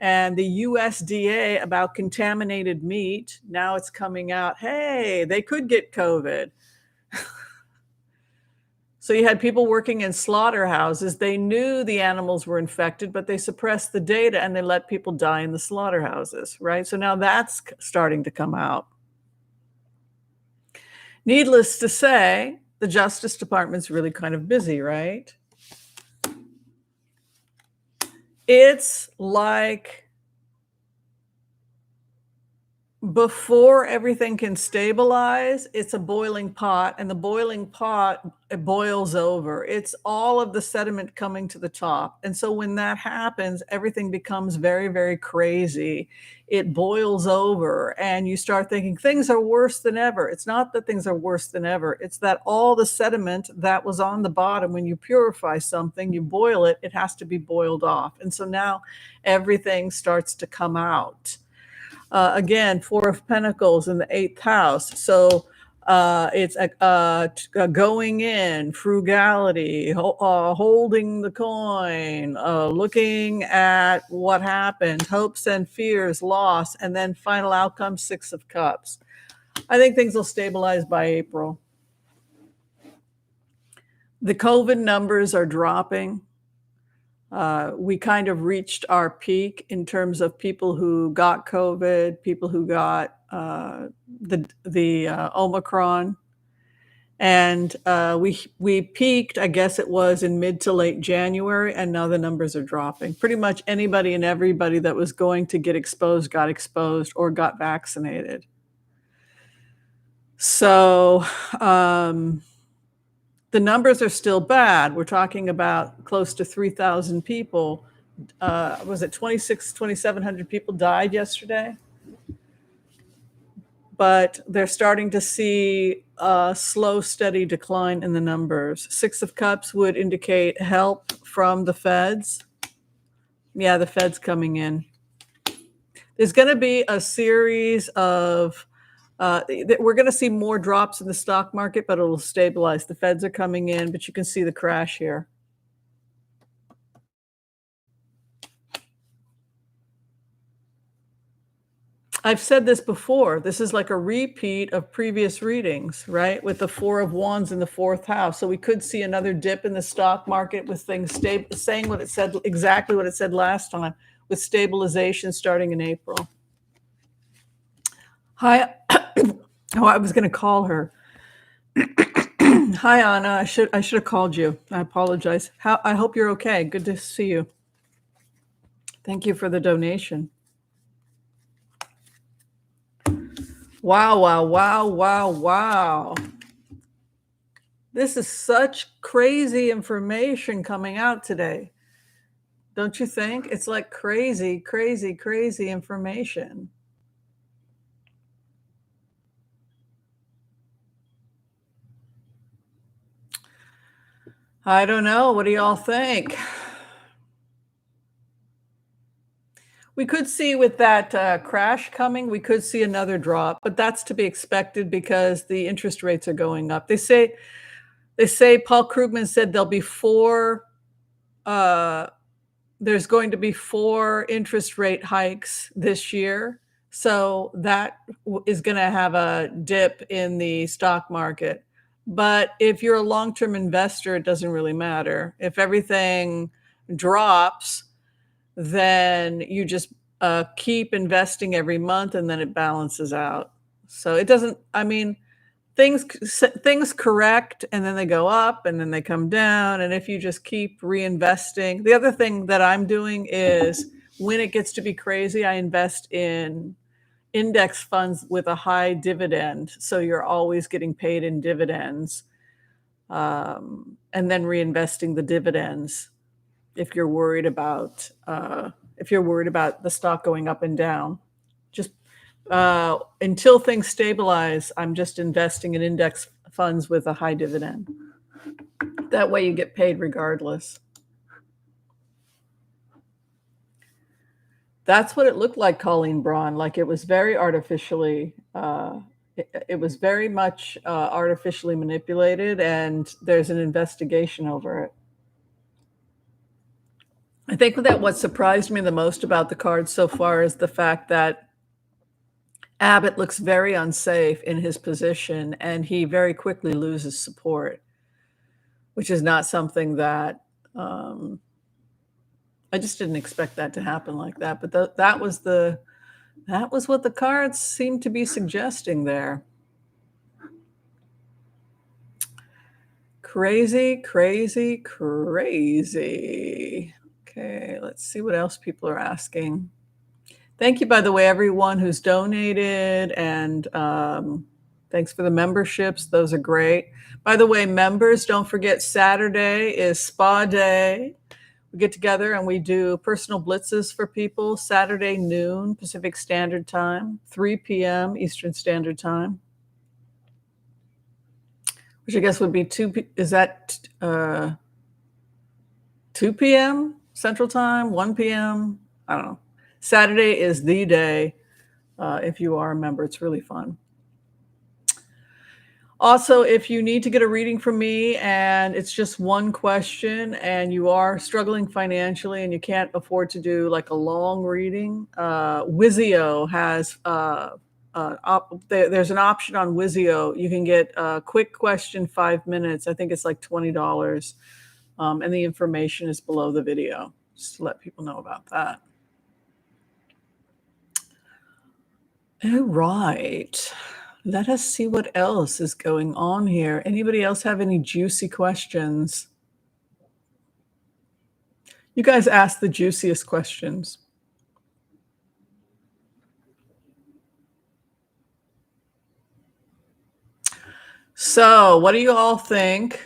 and the USDA about contaminated meat. Now it's coming out, hey, they could get COVID. So you had people working in slaughterhouses. They knew the animals were infected, but they suppressed the data and they let people die in the slaughterhouses, right? So now that's starting to come out. Needless to say, the Justice Department's really kind of busy, right? It's like before everything can stabilize, it's a boiling pot, and the boiling pot, it boils over. It's all of the sediment coming to the top. And so when that happens, everything becomes very, very crazy. It boils over, and you start thinking things are worse than ever. It's not that things are worse than ever. It's that all the sediment that was on the bottom, when you purify something, you boil it, it has to be boiled off. And so now everything starts to come out. Again, 4 of Pentacles in the 8th house. So it's going in, frugality, holding the coin, looking at what happened, hopes and fears, loss, and then final outcome, 6 of Cups. I think things will stabilize by April. The COVID numbers are dropping. We kind of reached our peak in terms of people who got COVID, people who got the Omicron, and we peaked. I guess it was in mid to late January, and now the numbers are dropping. Pretty much anybody and everybody that was going to get exposed got exposed or got vaccinated. So the numbers are still bad. We're talking about close to 3,000 people. Was it 2,700 people died yesterday? But they're starting to see a slow, steady decline in the numbers. Six of Cups would indicate help from the feds. Yeah, the feds coming in. There's going to be a series of we're going to see more drops in the stock market, but it'll stabilize. The feds are coming in, but you can see the crash here. I've said this before. This is like a repeat of previous readings, right? With the Four of Wands in the fourth house. So we could see another dip in the stock market with things saying what it said, exactly what it said last time, with stabilization starting in April. Hi. Oh, I was going to call her. Hi, Anna. I should have called you. I apologize. I hope you're okay. Good to see you. Thank you for the donation. Wow, wow, wow, wow, wow. This is such crazy information coming out today. Don't you think? It's like crazy, crazy, crazy information. I don't know. What do y'all think? We could see with that crash coming, we could see another drop, but that's to be expected because the interest rates are going up. They say Paul Krugman said there'll be there's going to be 4 interest rate hikes this year. So that is going to have a dip in the stock market. But if you're a long-term investor, it doesn't really matter. If everything drops, then you just keep investing every month and then it balances out. So it doesn't, I mean, things correct and then they go up and then they come down. And if you just keep reinvesting, the other thing that I'm doing is when it gets to be crazy, I invest in index funds with a high dividend. So you're always getting paid in dividends, and then reinvesting the dividends if you're worried about the stock going up and down. Just until things stabilize, I'm just investing in index funds with a high dividend. That way you get paid regardless. That's what it looked like, Colleen Braun. Like it was very artificially, it was very much artificially manipulated, and there's an investigation over it. I think that what surprised me the most about the card so far is the fact that Abbott looks very unsafe in his position, and he very quickly loses support, which is not something that I just didn't expect that to happen like that. But that was what the cards seemed to be suggesting there. Crazy, crazy, crazy. Okay, let's see what else people are asking. Thank you, by the way, everyone who's donated, and thanks for the memberships. Those are great. By the way, members, don't forget Saturday is spa day. We get together and we do personal blitzes for people Saturday noon Pacific Standard Time, 3 p.m. Eastern Standard Time, which I guess would be 2 p.m. Central Time, 1 p.m. I don't know. Saturday is the day if you are a member. It's really fun. Also, if you need to get a reading from me and it's just one question and you are struggling financially and you can't afford to do like a long reading, Wizio has there's an option on Wizio. You can get a quick question, 5 minutes. I think it's like $20. And the information is below the video, just to let people know about that. All right. Let us see what else is going on here. Anybody else have any juicy questions? You guys ask the juiciest questions. So, what do you all think?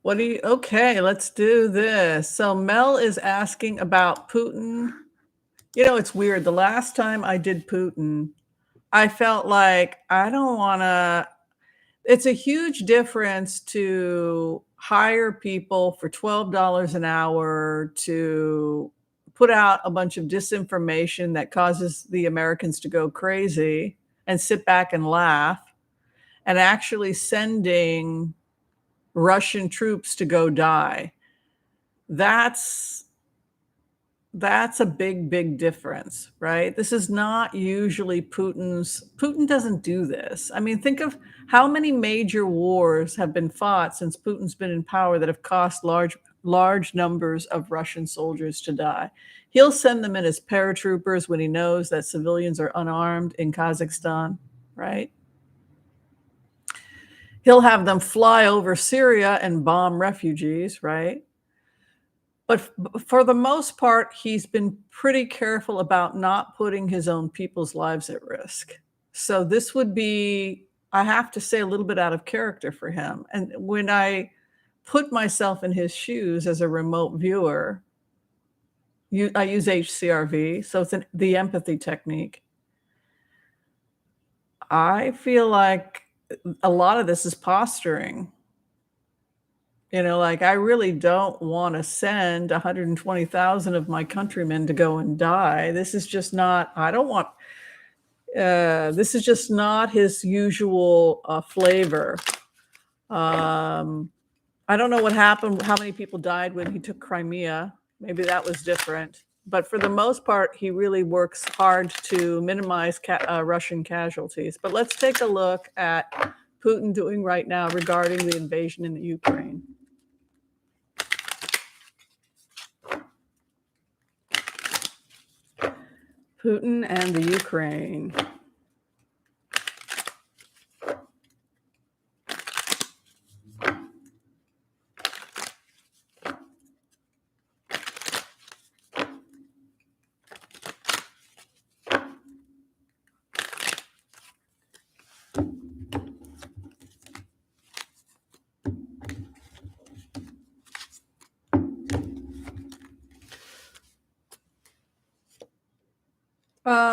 Okay, let's do this. So, Mel is asking about Putin. You know, it's weird. The last time I did Putin, I felt like I don't want to. It's a huge difference to hire people for $12 an hour to put out a bunch of disinformation that causes the Americans to go crazy and sit back and laugh, and actually sending Russian troops to go die. That's a big difference, right? This is not usually Putin doesn't do this. I mean, think of how many major wars have been fought since Putin's been in power that have cost large numbers of Russian soldiers to die. He'll send them in as paratroopers when he knows that civilians are unarmed in Kazakhstan, right? He'll have them fly over Syria and bomb refugees, right? But for the most part, he's been pretty careful about not putting his own people's lives at risk. So this would be, I have to say, a little bit out of character for him. And when I put myself in his shoes as a remote viewer, I use HCRV, so it's the empathy technique. I feel like a lot of this is posturing. You know, like, I really don't want to send 120,000 of my countrymen to go and die. This is just not, I don't want, this is just not his usual flavor. I don't know what happened, how many people died when he took Crimea. Maybe that was different. But for the most part, he really works hard to minimize Russian casualties. But let's take a look at Putin doing right now regarding the invasion in the Ukraine. Putin and the Ukraine.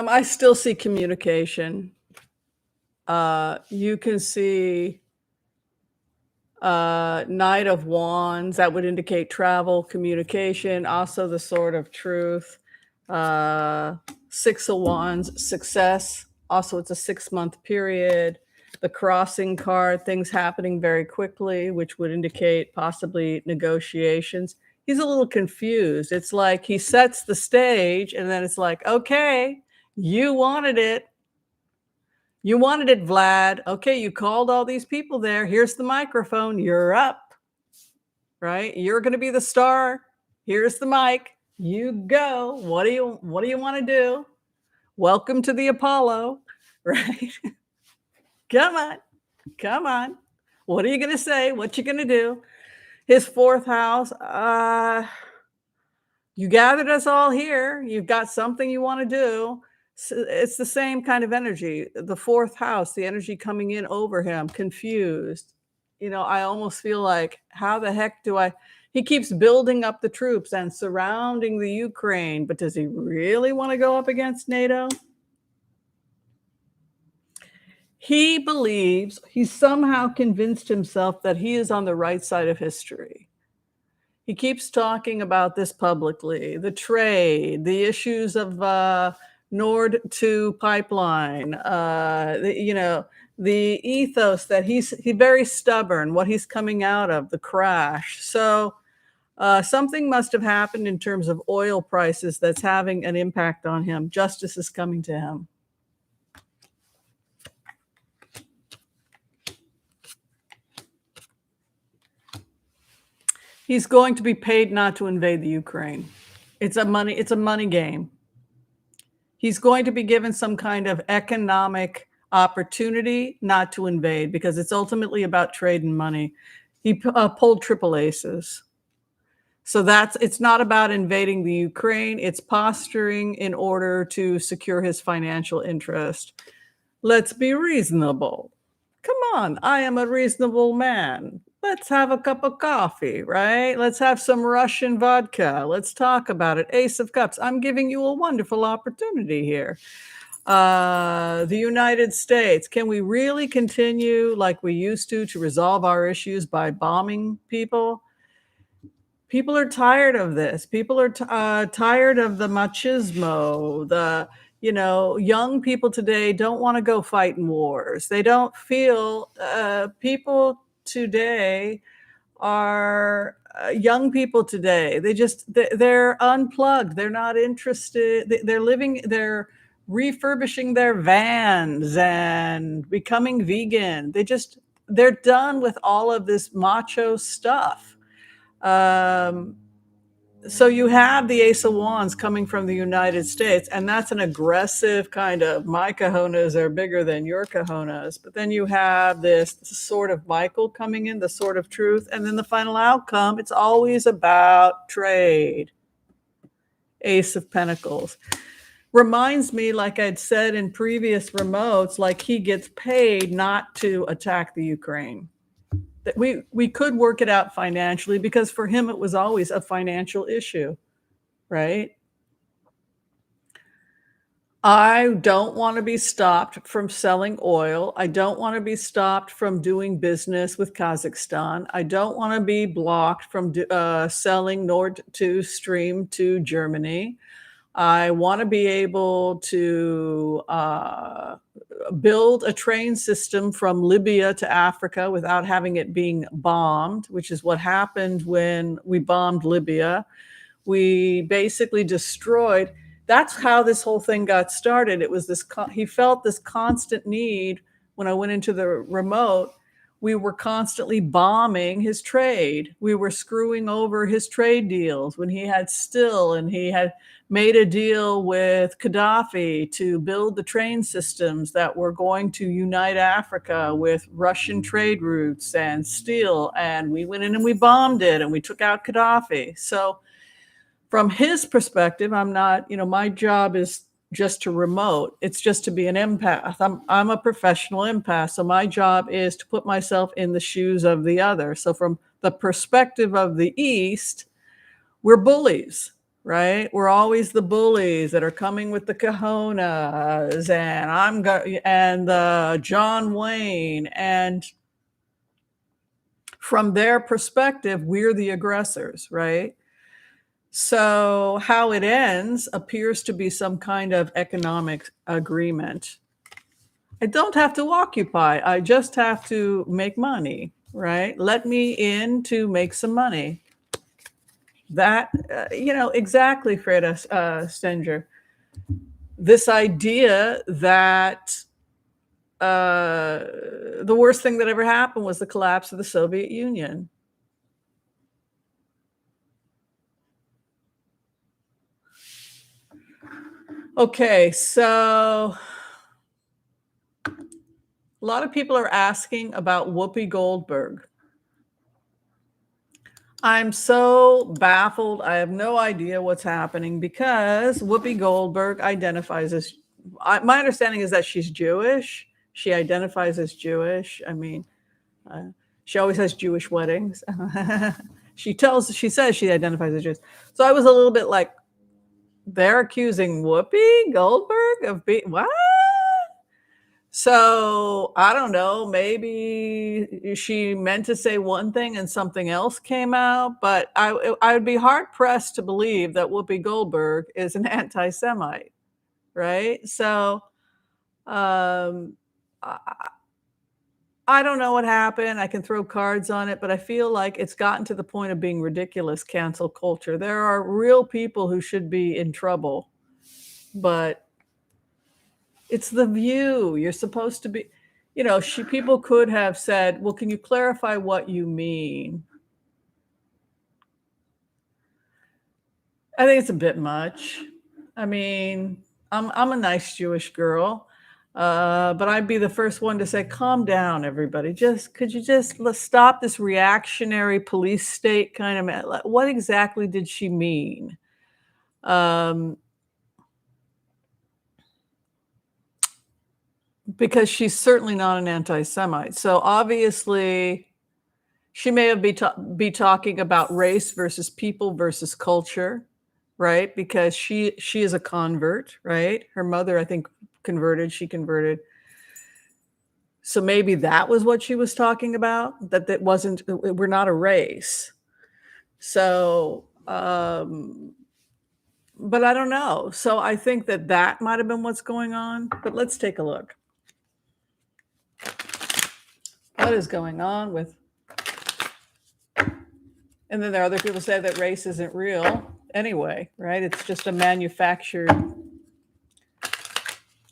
I still see communication. You can see Knight of Wands. That would indicate travel, communication, also the Sword of Truth. Six of Wands, success. Also, it's a 6-month period. The Crossing card, things happening very quickly, which would indicate possibly negotiations. He's a little confused. It's like he sets the stage and then it's like, okay, you wanted it. You wanted it, Vlad. Okay, you called all these people there. Here's the microphone. You're up, right? You're going to be the star. Here's the mic. You go. What do you want to do? Welcome to the Apollo, right? Come on. What are you going to say? What you going to do? His fourth house. You gathered us all here. You've got something you want to do. So it's the same kind of energy. The fourth house, the energy coming in over him, confused. You know, I almost feel like, how the heck he keeps building up the troops and surrounding the Ukraine, but does he really want to go up against NATO? He believes, he's somehow convinced himself that he is on the right side of history. He keeps talking about this publicly, the trade, the issues of Nord 2 pipeline, the ethos that he's very stubborn, what he's coming out of, the crash. So Something must have happened in terms of oil prices that's having an impact on him. Justice is coming to him. He's going to be paid not to invade the Ukraine. It's a money game. He's going to be given some kind of economic opportunity not to invade because it's ultimately about trade and money. He pulled triple aces. So it's not about invading the Ukraine. It's posturing in order to secure his financial interest. Let's be reasonable. Come on, I am a reasonable man. Let's have a cup of coffee, right? Let's have some Russian vodka. Let's talk about it. Ace of Cups. I'm giving you a wonderful opportunity here. The United States. Can we really continue like we used to resolve our issues by bombing people? People are tired of this. People are tired of the machismo. Young people today don't want to go fight in wars. They don't feel people today are young people today. They're unplugged. They're not interested. They're refurbishing their vans and becoming vegan. They're done with all of this macho stuff. So you have the Ace of Wands coming from the United States, and that's an aggressive kind of, my cojones are bigger than your cojones. But then you have this Sword of Michael coming in, the Sword of Truth, and then the final outcome, it's always about trade. Ace of Pentacles. Reminds me, like I'd said in previous remotes, like he gets paid not to attack the Ukraine. That we could work it out financially because for him it was always a financial issue, right? I don't want to be stopped from selling oil. I don't want to be stopped from doing business with Kazakhstan. I don't want to be blocked from selling Nord Stream to Germany. I want to be able to build a train system from Libya to Africa without having it being bombed, which is what happened when we bombed Libya. We basically destroyed. That's how this whole thing got started. It was he felt this constant need when I went into the remote. We were constantly bombing his trade. We were screwing over his trade deals when he had and he had made a deal with Gaddafi to build the train systems that were going to unite Africa with Russian trade routes and steel. And we went in and we bombed it and we took out Gaddafi. So from his perspective, I'm not, my job is just to remote. It's just to be an empath. I'm a professional empath. So my job is to put myself in the shoes of the other. So from the perspective of the East, we're bullies, right? We're always the bullies that are coming with the cojones and John Wayne. And from their perspective, we're the aggressors, right? So how it ends appears to be some kind of economic agreement. I don't have to occupy. I just have to make money, right? Let me in to make some money. That, exactly, Freda Stenger. This idea that the worst thing that ever happened was the collapse of the Soviet Union. Okay, so a lot of people are asking about Whoopi Goldberg. I'm so baffled. I have no idea what's happening because Whoopi Goldberg identifies as, my understanding is that she's Jewish. She identifies as Jewish. I mean, she always has Jewish weddings. She says she identifies as Jewish. So I was a little bit like, they're accusing Whoopi Goldberg of being, what? So I don't know, maybe she meant to say one thing and something else came out, but I would be hard pressed to believe that Whoopi Goldberg is an anti-Semite, right? So I I don't know what happened. I can throw cards on it, but I feel like it's gotten to the point of being ridiculous cancel culture. There are real people who should be in trouble, but it's The View. You're supposed to be, people could have said, well, can you clarify what you mean? I think it's a bit much. I mean, I'm a nice Jewish girl, but I'd be the first one to say, calm down, everybody. Could you just let's stop this reactionary police state kind of? What exactly did she mean? Um, because she's certainly not an anti-Semite. So obviously, she may have be talking about race versus people versus culture, right? Because she is a convert, right? Her mother, I think, converted. She converted. So maybe that was what she was talking about. That wasn't. We're not a race. So, but I don't know. So I think that might have been what's going on. But let's take a look. What is going on with? And then there are other people say that race isn't real anyway, right? It's just a manufactured.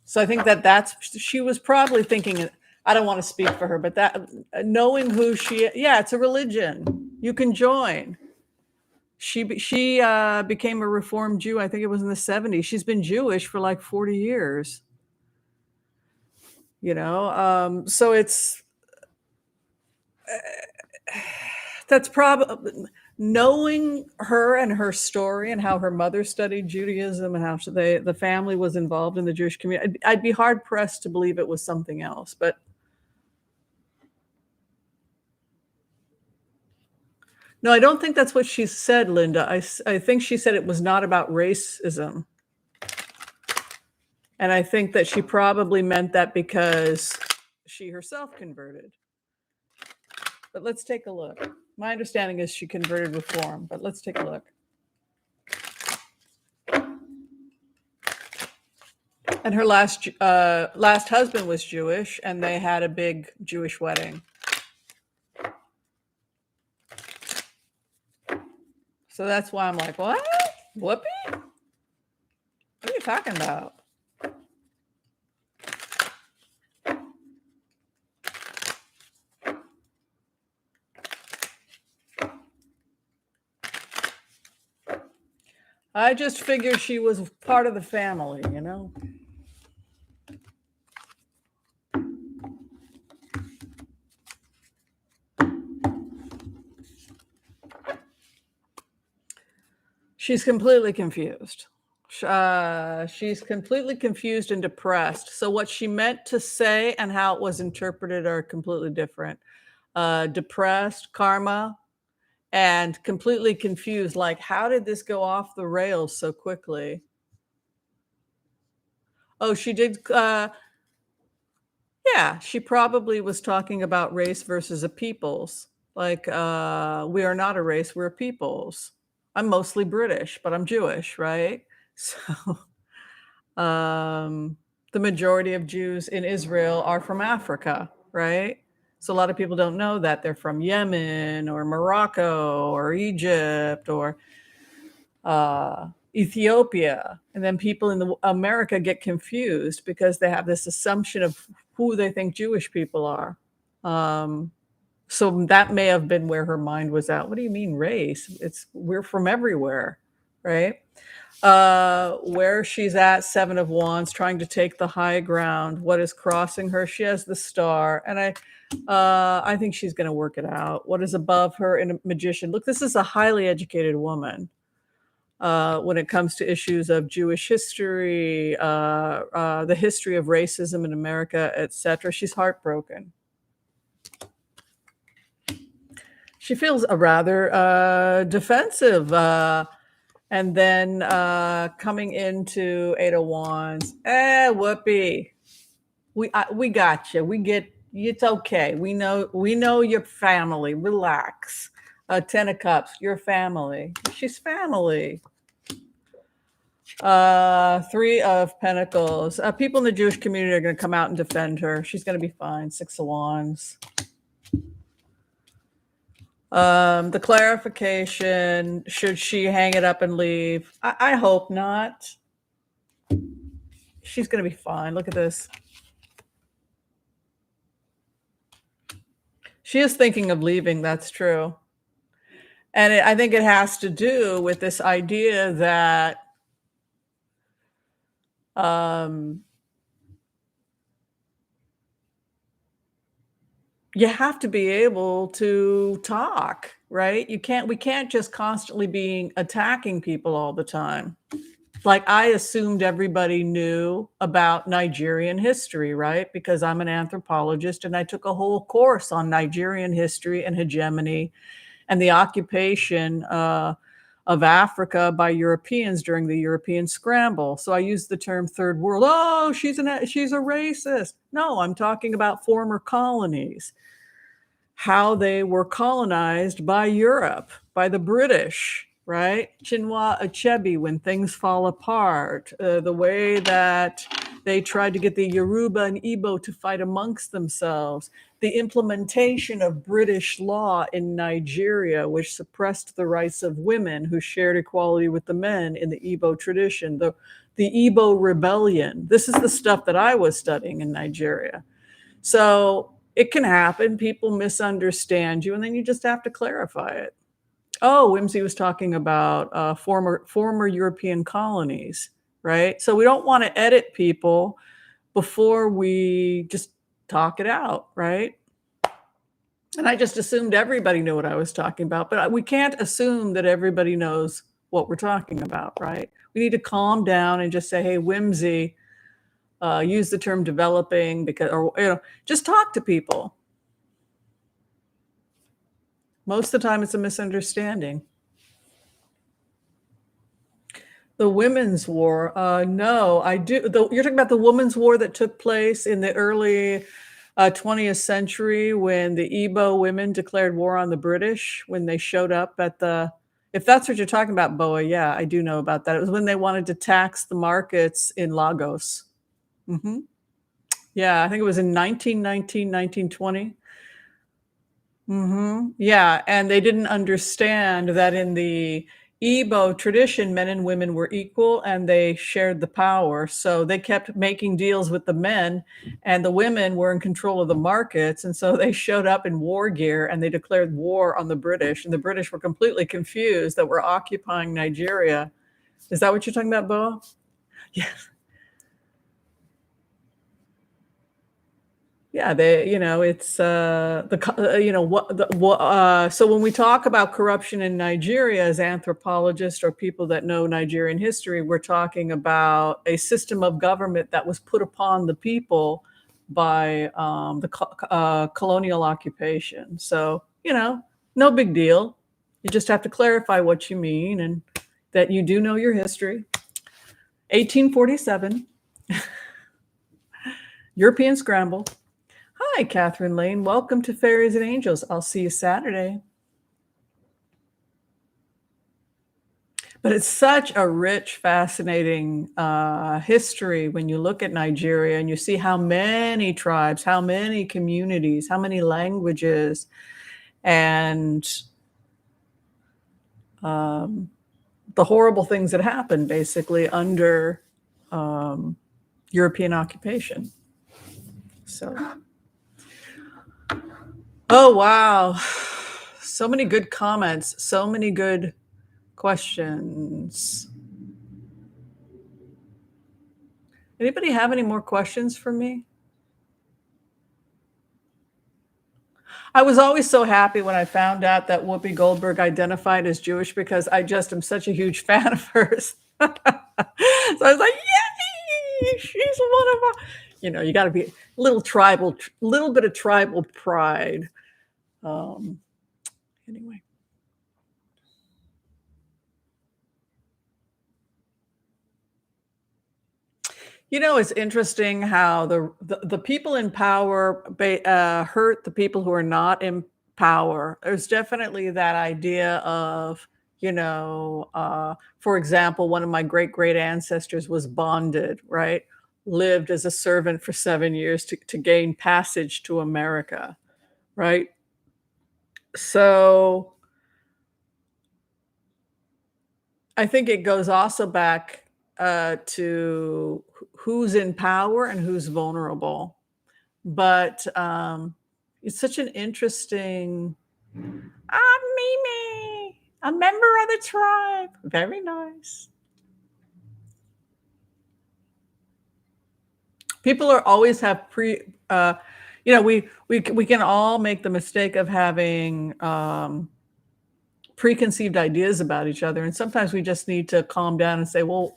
So I think she was probably thinking, I don't want to speak for her, but that knowing who it's a religion. You can join. She became a Reformed Jew. I think it was in the 70s. She's been Jewish for like 40 years. So it's that's probably knowing her and her story and how her mother studied Judaism and how the family was involved in the Jewish community. I'd be hard pressed to believe it was something else, but no, I don't think that's what she said, Linda. I think she said it was not about racism. And I think that she probably meant that because she herself converted. But let's take a look. My understanding is she converted Reform, but let's take a look. And her last husband was Jewish, and they had a big Jewish wedding. So that's why I'm like, what? Whoopi? What are you talking about? I just figured she was part of the family, She's completely confused. She's completely confused and depressed. So what she meant to say and how it was interpreted are completely different. Depressed, karma, and completely confused. Like, how did this go off the rails so quickly? Oh, she did. Yeah, she probably was talking about race versus a peoples. Like, we are not a race, we're a peoples. I'm mostly British, but I'm Jewish, right? So, the majority of Jews in Israel are from Africa, right? So a lot of people don't know that they're from Yemen or Morocco or Egypt or Ethiopia. And then people in America get confused because they have this assumption of who they think Jewish people are. So that may have been where her mind was at. What do you mean race? We're from everywhere, right? Where she's at, Seven of Wands, trying to take the high ground. What is crossing her? She has the Star, and I think she's going to work it out. What is above her in a Magician? Look, this is a highly educated woman. When it comes to issues of Jewish history, the history of racism in America, etc., she's heartbroken. She feels rather defensive. And then coming into Eight of Wands, Whoopi, we got you. We get you. It's okay. We know your family. Relax. 10 of Cups, your family. She's family. Three of Pentacles. People in the Jewish community are going to come out and defend her. She's going to be fine. Six of Wands. The clarification, should she hang it up and leave? I hope not. She's going to be fine. Look at this. She is thinking of leaving. That's true. And I think it has to do with this idea that you have to be able to talk, right? We can't just constantly be attacking people all the time. Like, I assumed everybody knew about Nigerian history, right? Because I'm an anthropologist and I took a whole course on Nigerian history and hegemony and the occupation of Africa by Europeans during the European scramble. So I used the term third world. Oh, she's a racist. No, I'm talking about former colonies, how they were colonized by Europe, by the British, right? Chinua Achebe, when things fall apart, the way that they tried to get the Yoruba and Igbo to fight amongst themselves, the implementation of British law in Nigeria, which suppressed the rights of women who shared equality with the men in the Igbo tradition, the Igbo rebellion. This is the stuff that I was studying in Nigeria. So it can happen. People misunderstand you, and then you just have to clarify it. Oh, Whimsy was talking about former European colonies, right? So we don't want to edit people before we just talk it out, right? And I just assumed everybody knew what I was talking about, but we can't assume that everybody knows what we're talking about, right? We need to calm down and just say, hey, Whimsy, use the term developing, because, or just talk to people. Most of the time, it's a misunderstanding. The Women's War. No, I do. You're talking about the Women's War that took place in the early 20th century when the Igbo women declared war on the British when they showed up at the. If that's what you're talking about, Boa, yeah, I do know about that. It was when they wanted to tax the markets in Lagos. Mm-hmm. Yeah, I think it was in 1919, 1920. Mm-hmm. Yeah, and they didn't understand that in the Igbo tradition, men and women were equal and they shared the power. So they kept making deals with the men, and the women were in control of the markets. And so they showed up in war gear and they declared war on the British. And the British were completely confused that we're occupying Nigeria. Is that what you're talking about, Boa? Yes. Yeah, it's so when we talk about corruption in Nigeria as anthropologists or people that know Nigerian history, we're talking about a system of government that was put upon the people by the colonial occupation. So, no big deal. You just have to clarify what you mean and that you do know your history. 1847, European scramble. Hi, Catherine Lane. Welcome to Fairies and Angels. I'll see you Saturday. But it's such a rich, fascinating history when you look at Nigeria and you see how many tribes, how many communities, how many languages, and the horrible things that happened basically under European occupation. So. Oh, wow. So many good comments, so many good questions. Anybody have any more questions for me? I was always so happy when I found out that Whoopi Goldberg identified as Jewish because I just am such a huge fan of hers. So I was like, yay, she's one of our, you got to be a little bit of tribal pride. Anyway. It's interesting how the people in power hurt the people who are not in power. There's definitely that idea of, For example, one of my great ancestors was bonded, right? Lived as a servant for 7 years to gain passage to America, right? So I think it goes also back to who's in power and who's vulnerable. But it's such an interesting. Ah, Mimi, a member of the tribe. Very nice. People are always have we can all make the mistake of having preconceived ideas about each other, and sometimes we just need to calm down and say, well,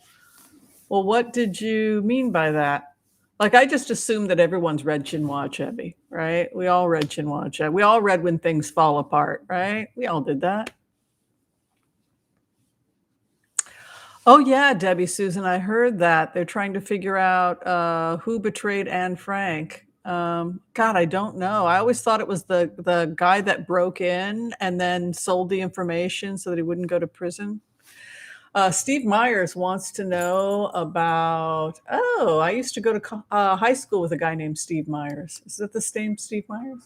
what did you mean by that? Like, I just assume that everyone's read Chinua Achebe, right? We all read Chinua Achebe. We all read When Things Fall Apart, right? We all did that. Oh yeah, Debbie Susan, I heard that. They're trying to figure out who betrayed Anne Frank. God, I don't know. I always thought it was the guy that broke in and then sold the information so that he wouldn't go to prison. Steve Myers wants to know about. Oh, I used to go to high school with a guy named Steve Myers. Is that the same Steve Myers?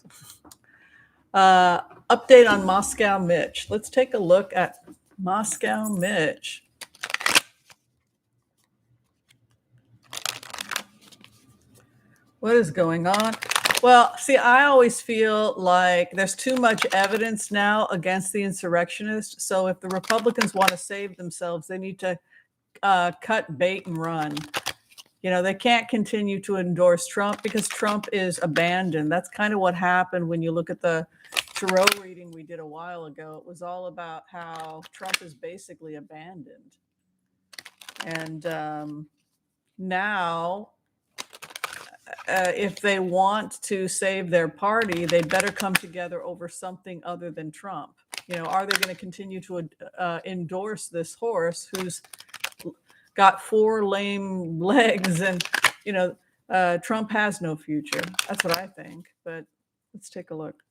Update on Moscow Mitch. Let's take a look at Moscow Mitch. What is going on? Well, see, I always feel like there's too much evidence now against the insurrectionists. So if the Republicans want to save themselves, they need to cut bait and run. They can't continue to endorse Trump because Trump is abandoned. That's kind of what happened when you look at the Thoreau reading we did a while ago. It was all about how Trump is basically abandoned. And now, if they want to save their party, they better come together over something other than Trump. Are they going to continue to endorse this horse who's got 4 lame legs and, Trump has no future? That's what I think. But let's take a look.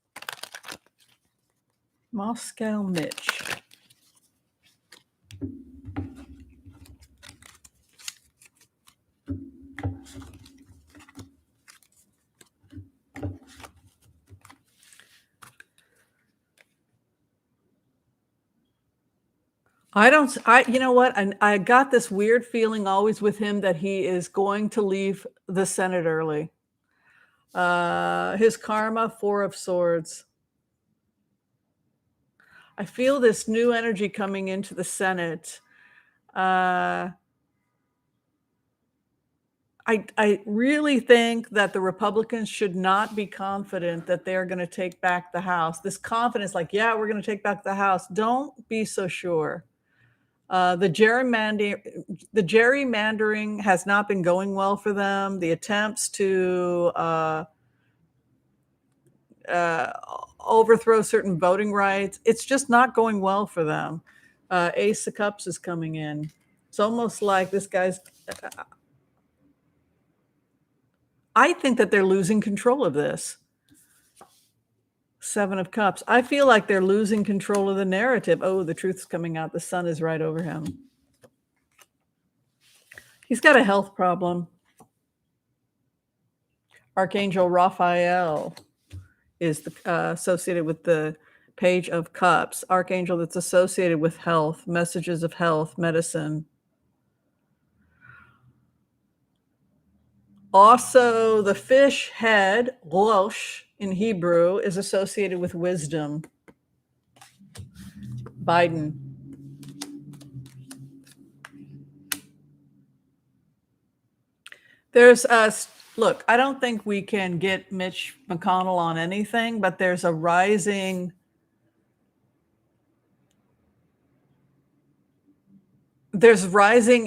Moscow Mitch. You know what? I got this weird feeling always with him that he is going to leave the Senate early. His karma, 4 of Swords. I feel this new energy coming into the Senate. I really think that the Republicans should not be confident that they're going to take back the House. This confidence, like, yeah, we're going to take back the House. Don't be so sure. The gerrymandering has not been going well for them. The attempts to overthrow certain voting rights, it's just not going well for them. Ace of Cups is coming in. It's almost like this guy's. I think that they're losing control of this. 7 of Cups. I feel like they're losing control of the narrative. Oh, the truth's coming out. The sun is right over him. He's got a health problem. Archangel Raphael is associated with the Page of Cups. Archangel that's associated with health, messages of health, medicine. Also, the fish head, Rosh, in Hebrew, is associated with wisdom. Biden. There's look, I don't think we can get Mitch McConnell on anything, but there's rising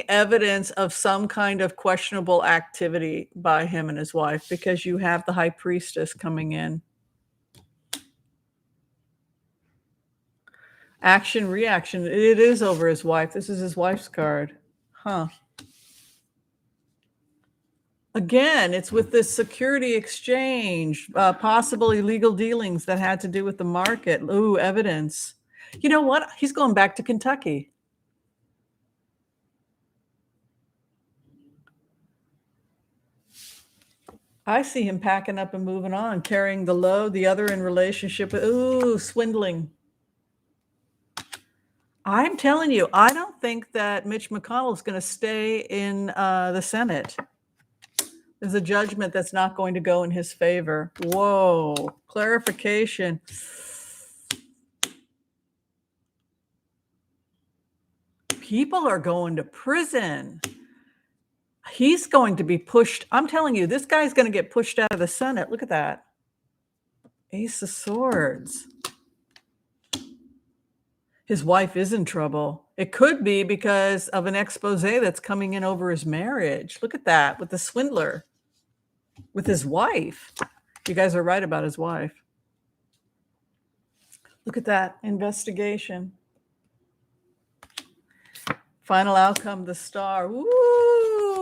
evidence of some kind of questionable activity by him and his wife, because you have the high priestess coming in. Action, reaction. It is over his wife. This is his wife's card. Huh. Again, it's with this security exchange, possible illegal dealings that had to do with the market. Ooh, evidence. You know what? He's going back to Kentucky. I see him packing up and moving on, carrying the load, the other in relationship. Ooh, swindling. I'm telling you, I don't think that Mitch McConnell is going to stay in the Senate. There's a judgment that's not going to go in his favor. Whoa, clarification. People are going to prison. He's going to be pushed. I'm telling you, this guy's going to get pushed out of the Senate. Look at that. Ace of Swords. His wife is in trouble. It could be because of an expose that's coming in over his marriage. Look at that with the swindler, with his wife. You guys are right about his wife. Look at that investigation. Final outcome, the star. Woo!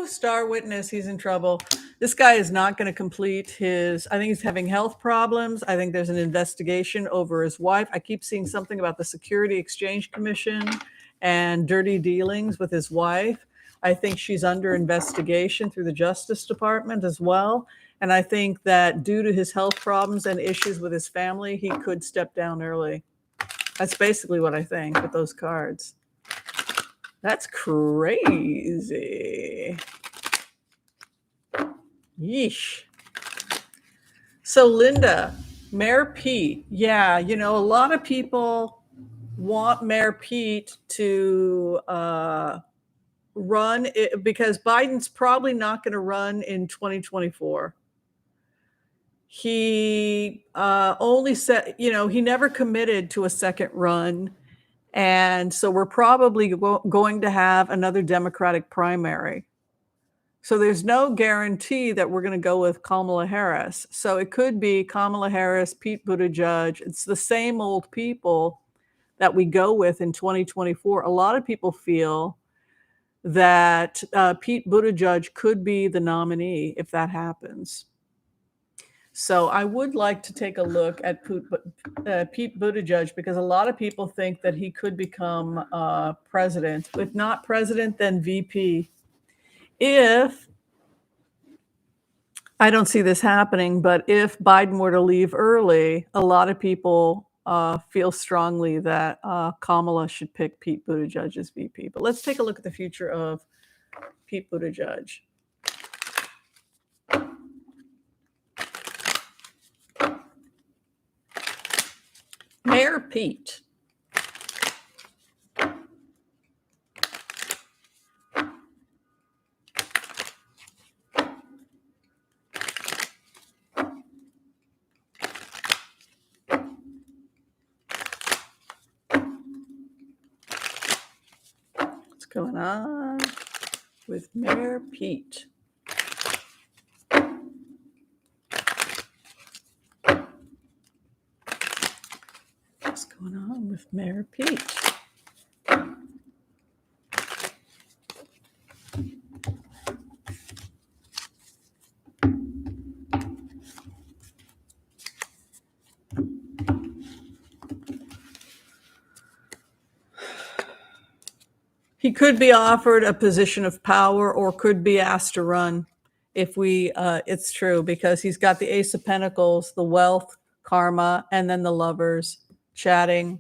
Star witness, he's in trouble. This guy is not going to complete his, I think he's having health problems. I think there's an investigation over his wife. I keep seeing something about the Security Exchange Commission and dirty dealings with his wife. I think she's under investigation through the Justice Department as well. And I think that due to his health problems and issues with his family, he could step down early. That's basically what I think with those cards. That's crazy. Yeesh. So Linda, Mayor Pete. Yeah, you know, a lot of people want Mayor Pete to run because Biden's probably not going to run in 2024. He only said, you know, he never committed to a second run. And so we're probably going to have another Democratic primary. So there's no guarantee that we're going to go with Kamala Harris. So it could be Kamala Harris, Pete Buttigieg. It's the same old people that we go with in 2024. A lot of people feel that Pete Buttigieg could be the nominee if that happens. So I would like to take a look at Pete Buttigieg because a lot of people think that he could become president. If not president, then VP. If, I don't see this happening, but if Biden were to leave early, a lot of people feel strongly that Kamala should pick Pete Buttigieg as VP. But let's take a look at the future of Pete Buttigieg. Mayor Pete. What's going on with Mayor Pete? What's going on with Mayor Pete? He could be offered a position of power or could be asked to run if it's true, because he's got the Ace of Pentacles, the wealth, karma, and then the lovers chatting.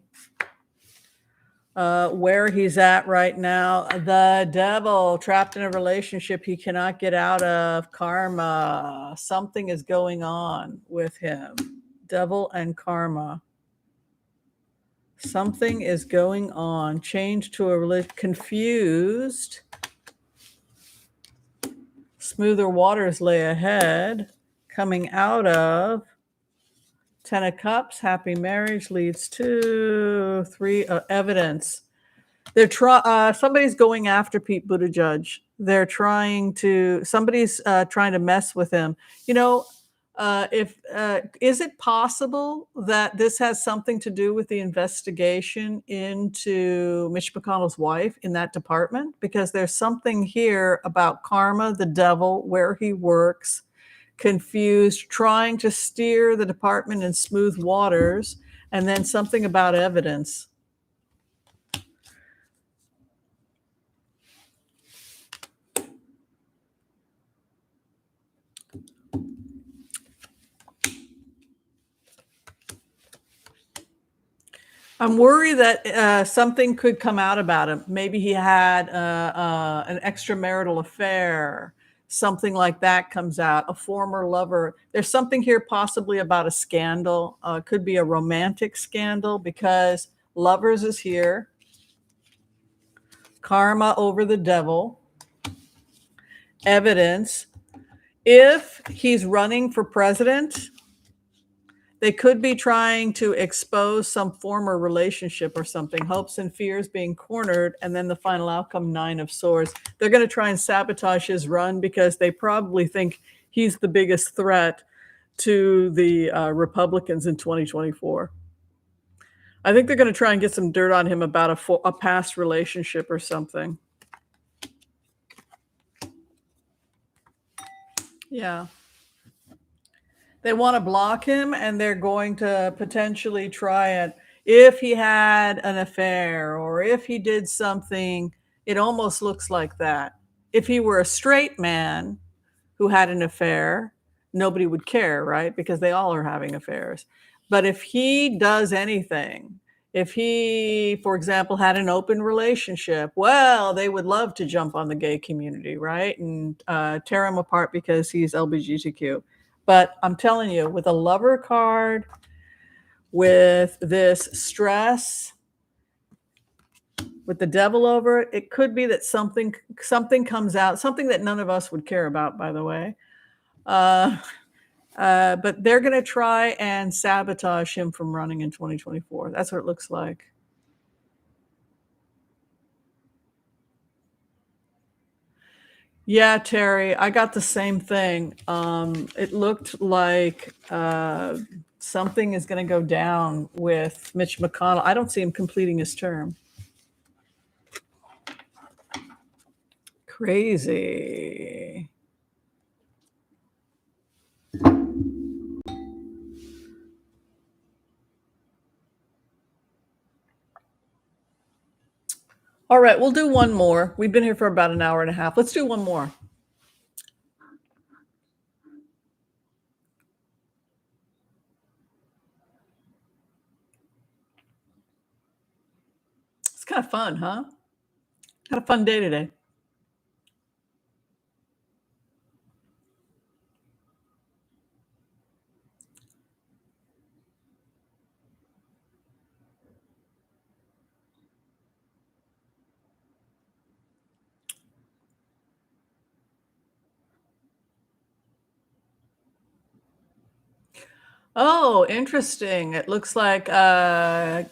Where he's at right now, the devil, trapped in a relationship he cannot get out of, karma. Something is going on with him. Devil and karma. Something is going on. Change to a confused. Smoother waters lay ahead. Coming out of 10 of Cups. Happy marriage leads to 3 evidence. They're somebody's going after Pete Buttigieg. They're somebody's trying to mess with him. You know, is it possible that this has something to do with the investigation into Mitch McConnell's wife in that department? Because there's something here about karma, the devil, where he works, confused, trying to steer the department in smooth waters, and then something about evidence. I'm worried that something could come out about him. Maybe he had an extramarital affair, something like that comes out, a former lover. There's something here possibly about a scandal. Could be a romantic scandal because lovers is here, karma over the devil, evidence. If he's running for president, they could be trying to expose some former relationship or something, hopes and fears being cornered, and then the final outcome, 9 of Swords. They're going to try and sabotage his run because they probably think he's the biggest threat to the Republicans in 2024. I think they're going to try and get some dirt on him about a past relationship or something. Yeah. They want to block him, and they're going to potentially try it. If he had an affair or if he did something, it almost looks like that. If he were a straight man who had an affair, nobody would care, right? Because they all are having affairs. But if he does anything, if he, for example, had an open relationship, well, they would love to jump on the gay community, right? And tear him apart because he's LGBTQ. But I'm telling you, with a lover card, with this stress, with the devil over it, it could be that something comes out, something that none of us would care about, by the way. But they're going to try and sabotage him from running in 2024. That's what it looks like. Yeah, Terry, I got the same thing. It looked like something is going to go down with Mitch McConnell. I don't see him completing his term. Crazy. All right, we'll do one more. We've been here for about an hour and a half. Let's do one more. It's kind of fun, huh? Had a fun day today. Oh, interesting. It looks like Kekwe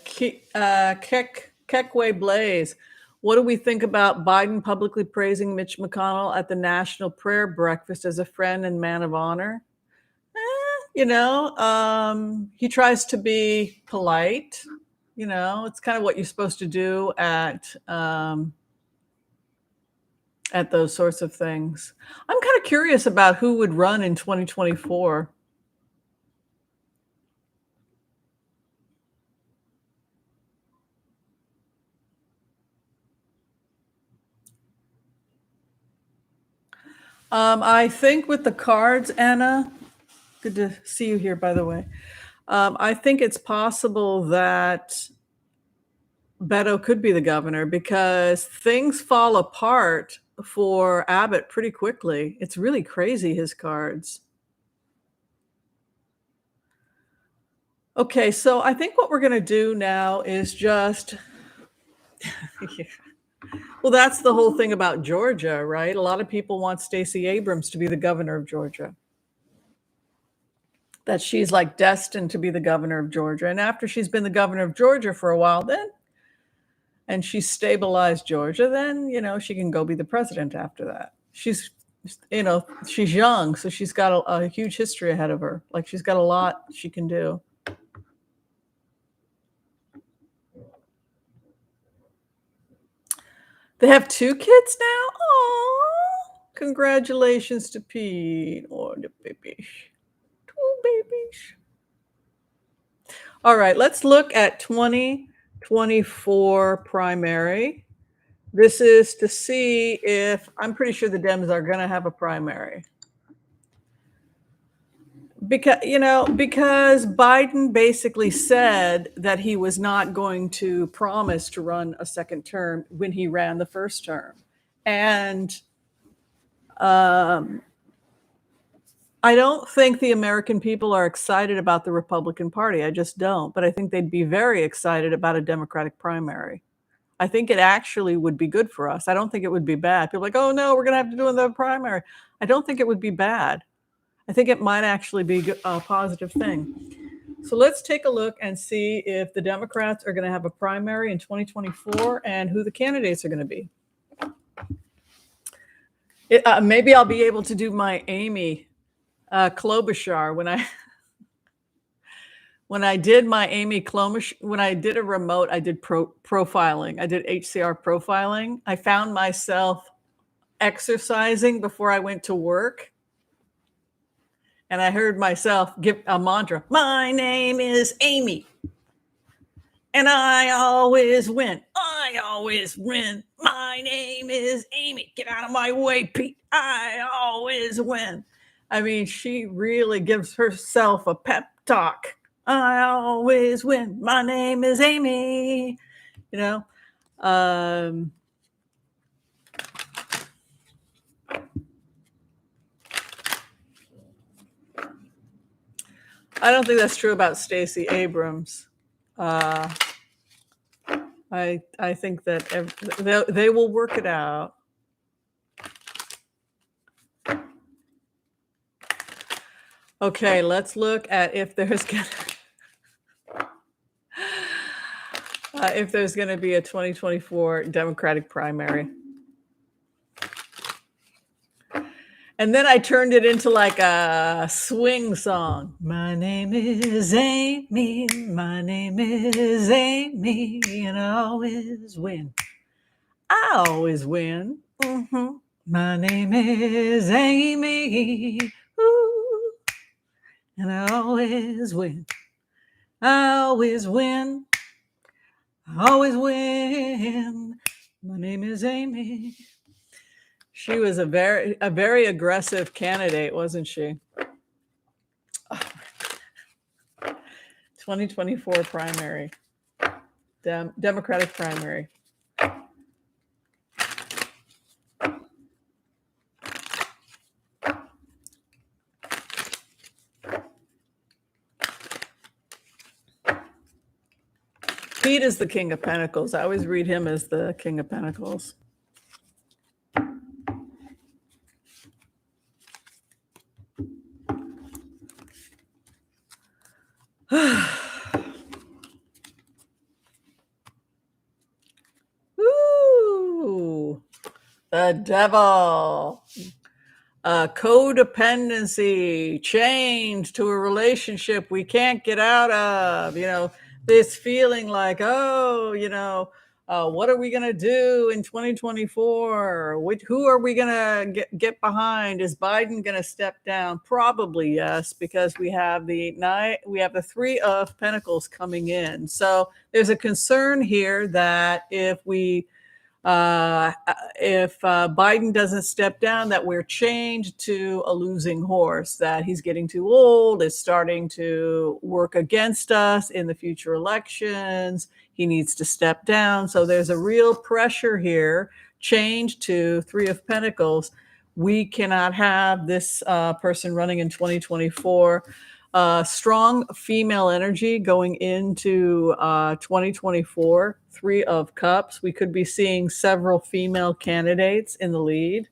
Blaze. What do we think about Biden publicly praising Mitch McConnell at the National Prayer Breakfast as a friend and man of honor? He tries to be polite. It's kind of what you're supposed to do at those sorts of things. I'm kind of curious about who would run in 2024. I think with the cards, Anna, good to see you here, by the way. I think it's possible that Beto could be the governor because things fall apart for Abbott pretty quickly. It's really crazy, his cards. Okay, so I think what we're going to do now is just yeah. Well, that's the whole thing about Georgia, right? A lot of people want Stacey Abrams to be the governor of Georgia. That she's like destined to be the governor of Georgia. And after she's been the governor of Georgia for a while, and she's stabilized Georgia, then, she can go be the president after that. She's young, so she's got a huge history ahead of her. Like she's got a lot she can do. They have 2 kids now? Oh, congratulations to Pete. Oh, the babies. 2 babies. All right, let's look at 2024 primary. This is to see if, I'm pretty sure the Dems are going to have a primary. because Biden basically said that he was not going to promise to run a second term when he ran the first term. And I don't think the American people are excited about the Republican Party. I just don't. But I think they'd be very excited about a Democratic primary. I think it actually would be good for us. I don't think it would be bad. People are like, oh no, we're going to have to do another primary. I don't think it would be bad. I think it might actually be a positive thing. So let's take a look and see if the Democrats are going to have a primary in 2024 and who the candidates are going to be. Maybe I'll be able to do my Amy Klobuchar when I did my Amy Klobuchar, when I did a remote, I did profiling. I did HCR profiling. I found myself exercising before I went to work. And I heard myself give a mantra. My name is Amy. And I always win. I always win. My name is Amy. Get out of my way, Pete. I always win. I mean, she really gives herself a pep talk. I always win. My name is Amy. I don't think that's true about Stacey Abrams. I think that they will work it out. Okay, let's look at if there's going to be a 2024 Democratic primary. And then I turned it into like a swing song. My name is Amy. My name is Amy. And I always win. I always win. Mm-hmm. My name is Amy. Ooh. And I always win. I always win. I always win. My name is Amy. She was a very aggressive candidate, wasn't she? 2024 primary, Democratic primary. Pete is the King of Pentacles. I always read him as the King of Pentacles. Ooh, the devil. Codependency, chained to a relationship we can't get out of. This feeling like, what are we going to do in 2024? Who are we going to get behind? Is Biden going to step down? Probably yes, because we have the Three of Pentacles coming in. So there's a concern here that if Biden doesn't step down, that we're chained to a losing horse, that he's getting too old, is starting to work against us in the future elections. He needs to step down. So there's a real pressure here, chained to Three of Pentacles. We cannot have this person running in 2024. Strong female energy going into 2024. Three of Cups. We could be seeing several female candidates in the lead.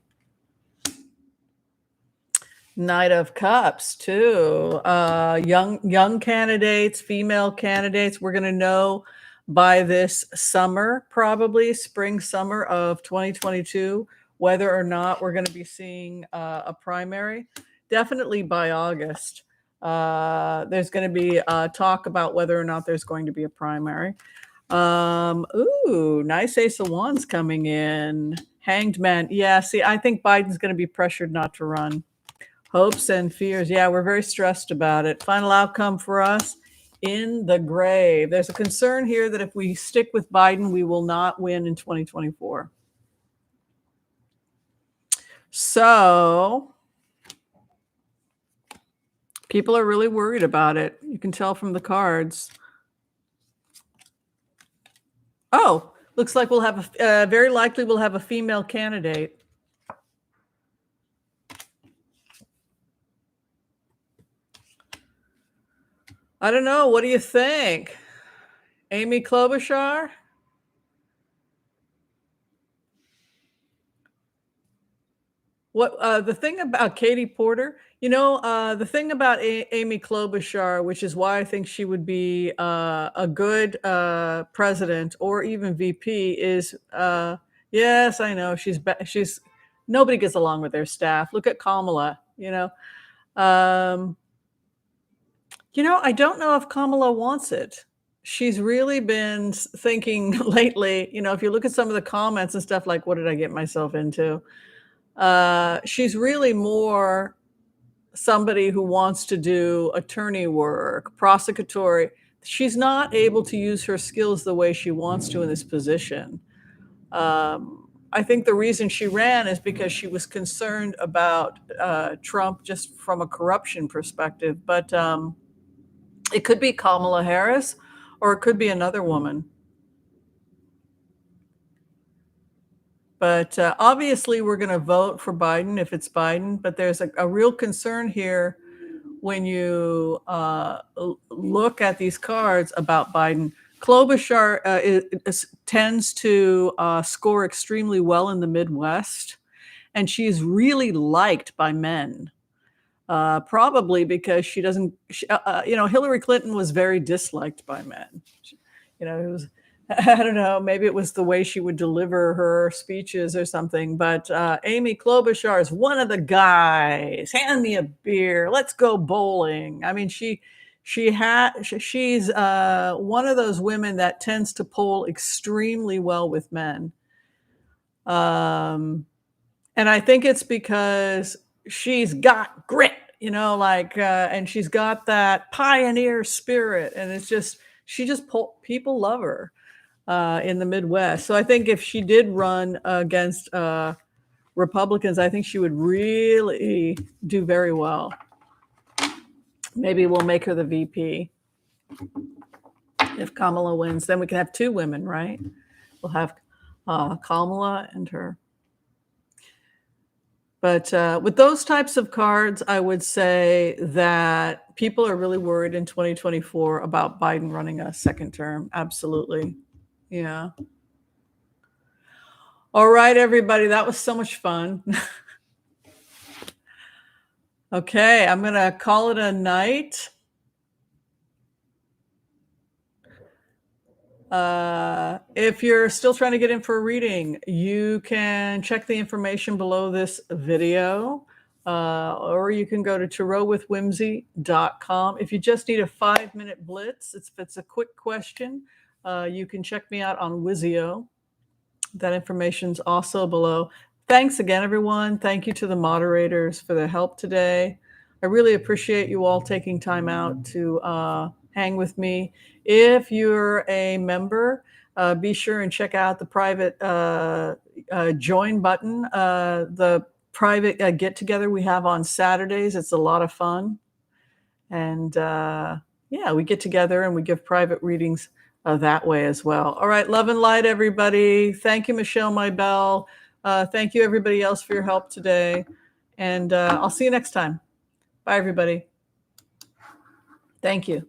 Knight of Cups too. Young candidates, female candidates. We're going to know by this summer, probably spring, summer of 2022, whether or not we're going to be seeing a primary. Definitely by August. There's going to be talk about whether or not there's going to be a primary. Nice Ace of Wands coming in. Hanged Man. Yeah, see, I think Biden's going to be pressured not to run. Hopes and fears. Yeah, we're very stressed about it. Final outcome for us, in the grave. There's a concern here that if we stick with Biden, we will not win in 2024. So People are really worried about it. You can tell from the cards. Oh, looks like we'll have very likely we'll have a female candidate. I don't know. What do you think? Amy Klobuchar? What the thing about Katie Porter, the thing about Amy Klobuchar, which is why I think she would be a good president or even VP, is yes, I know she's nobody gets along with their staff. Look at Kamala, Um, I don't know if Kamala wants it. She's really been thinking lately, if you look at some of the comments and stuff like, what did I get myself into? She's really more somebody who wants to do attorney work, prosecutory. She's not able to use her skills the way she wants to in this position. I think the reason she ran is because she was concerned about Trump just from a corruption perspective. But it could be Kamala Harris or it could be another woman. But obviously, we're going to vote for Biden if it's Biden. But there's a real concern here when you look at these cards about Biden. Klobuchar tends to score extremely well in the Midwest, and she's really liked by men. Probably because she doesn't, Hillary Clinton was very disliked by men. It was, I don't know, maybe it was the way she would deliver her speeches or something. But Amy Klobuchar is one of the guys. Hand me a beer. Let's go bowling. I mean, she's one of those women that tends to poll extremely well with men. And I think it's because she's got grit, and she's got that pioneer spirit, and people love her in the Midwest. So I think if she did run against Republicans, I think she would really do very well. Maybe we'll make her the VP. If Kamala wins, then we can have two women, right? We'll have Kamala and her. But with those types of cards, I would say that people are really worried in 2024 about Biden running a second term. Absolutely. Yeah. All right, everybody. That was so much fun. Okay, I'm going to call it a night. If you're still trying to get in for a reading, you can check the information below this video, or you can go to tarotwithwhimsy.com. If you just need a 5-minute blitz, it's a quick question. You can check me out on Wizio. That information's also below. Thanks again, everyone. Thank you to the moderators for their help today. I really appreciate you all taking time out to hang with me. If you're a member, be sure and check out the private join button, the private get-together we have on Saturdays. It's a lot of fun. And we get together and we give private readings that way as well. All right, love and light, everybody. Thank you, Michelle Maybell. Thank you, everybody else, for your help today. And I'll see you next time. Bye, everybody. Thank you.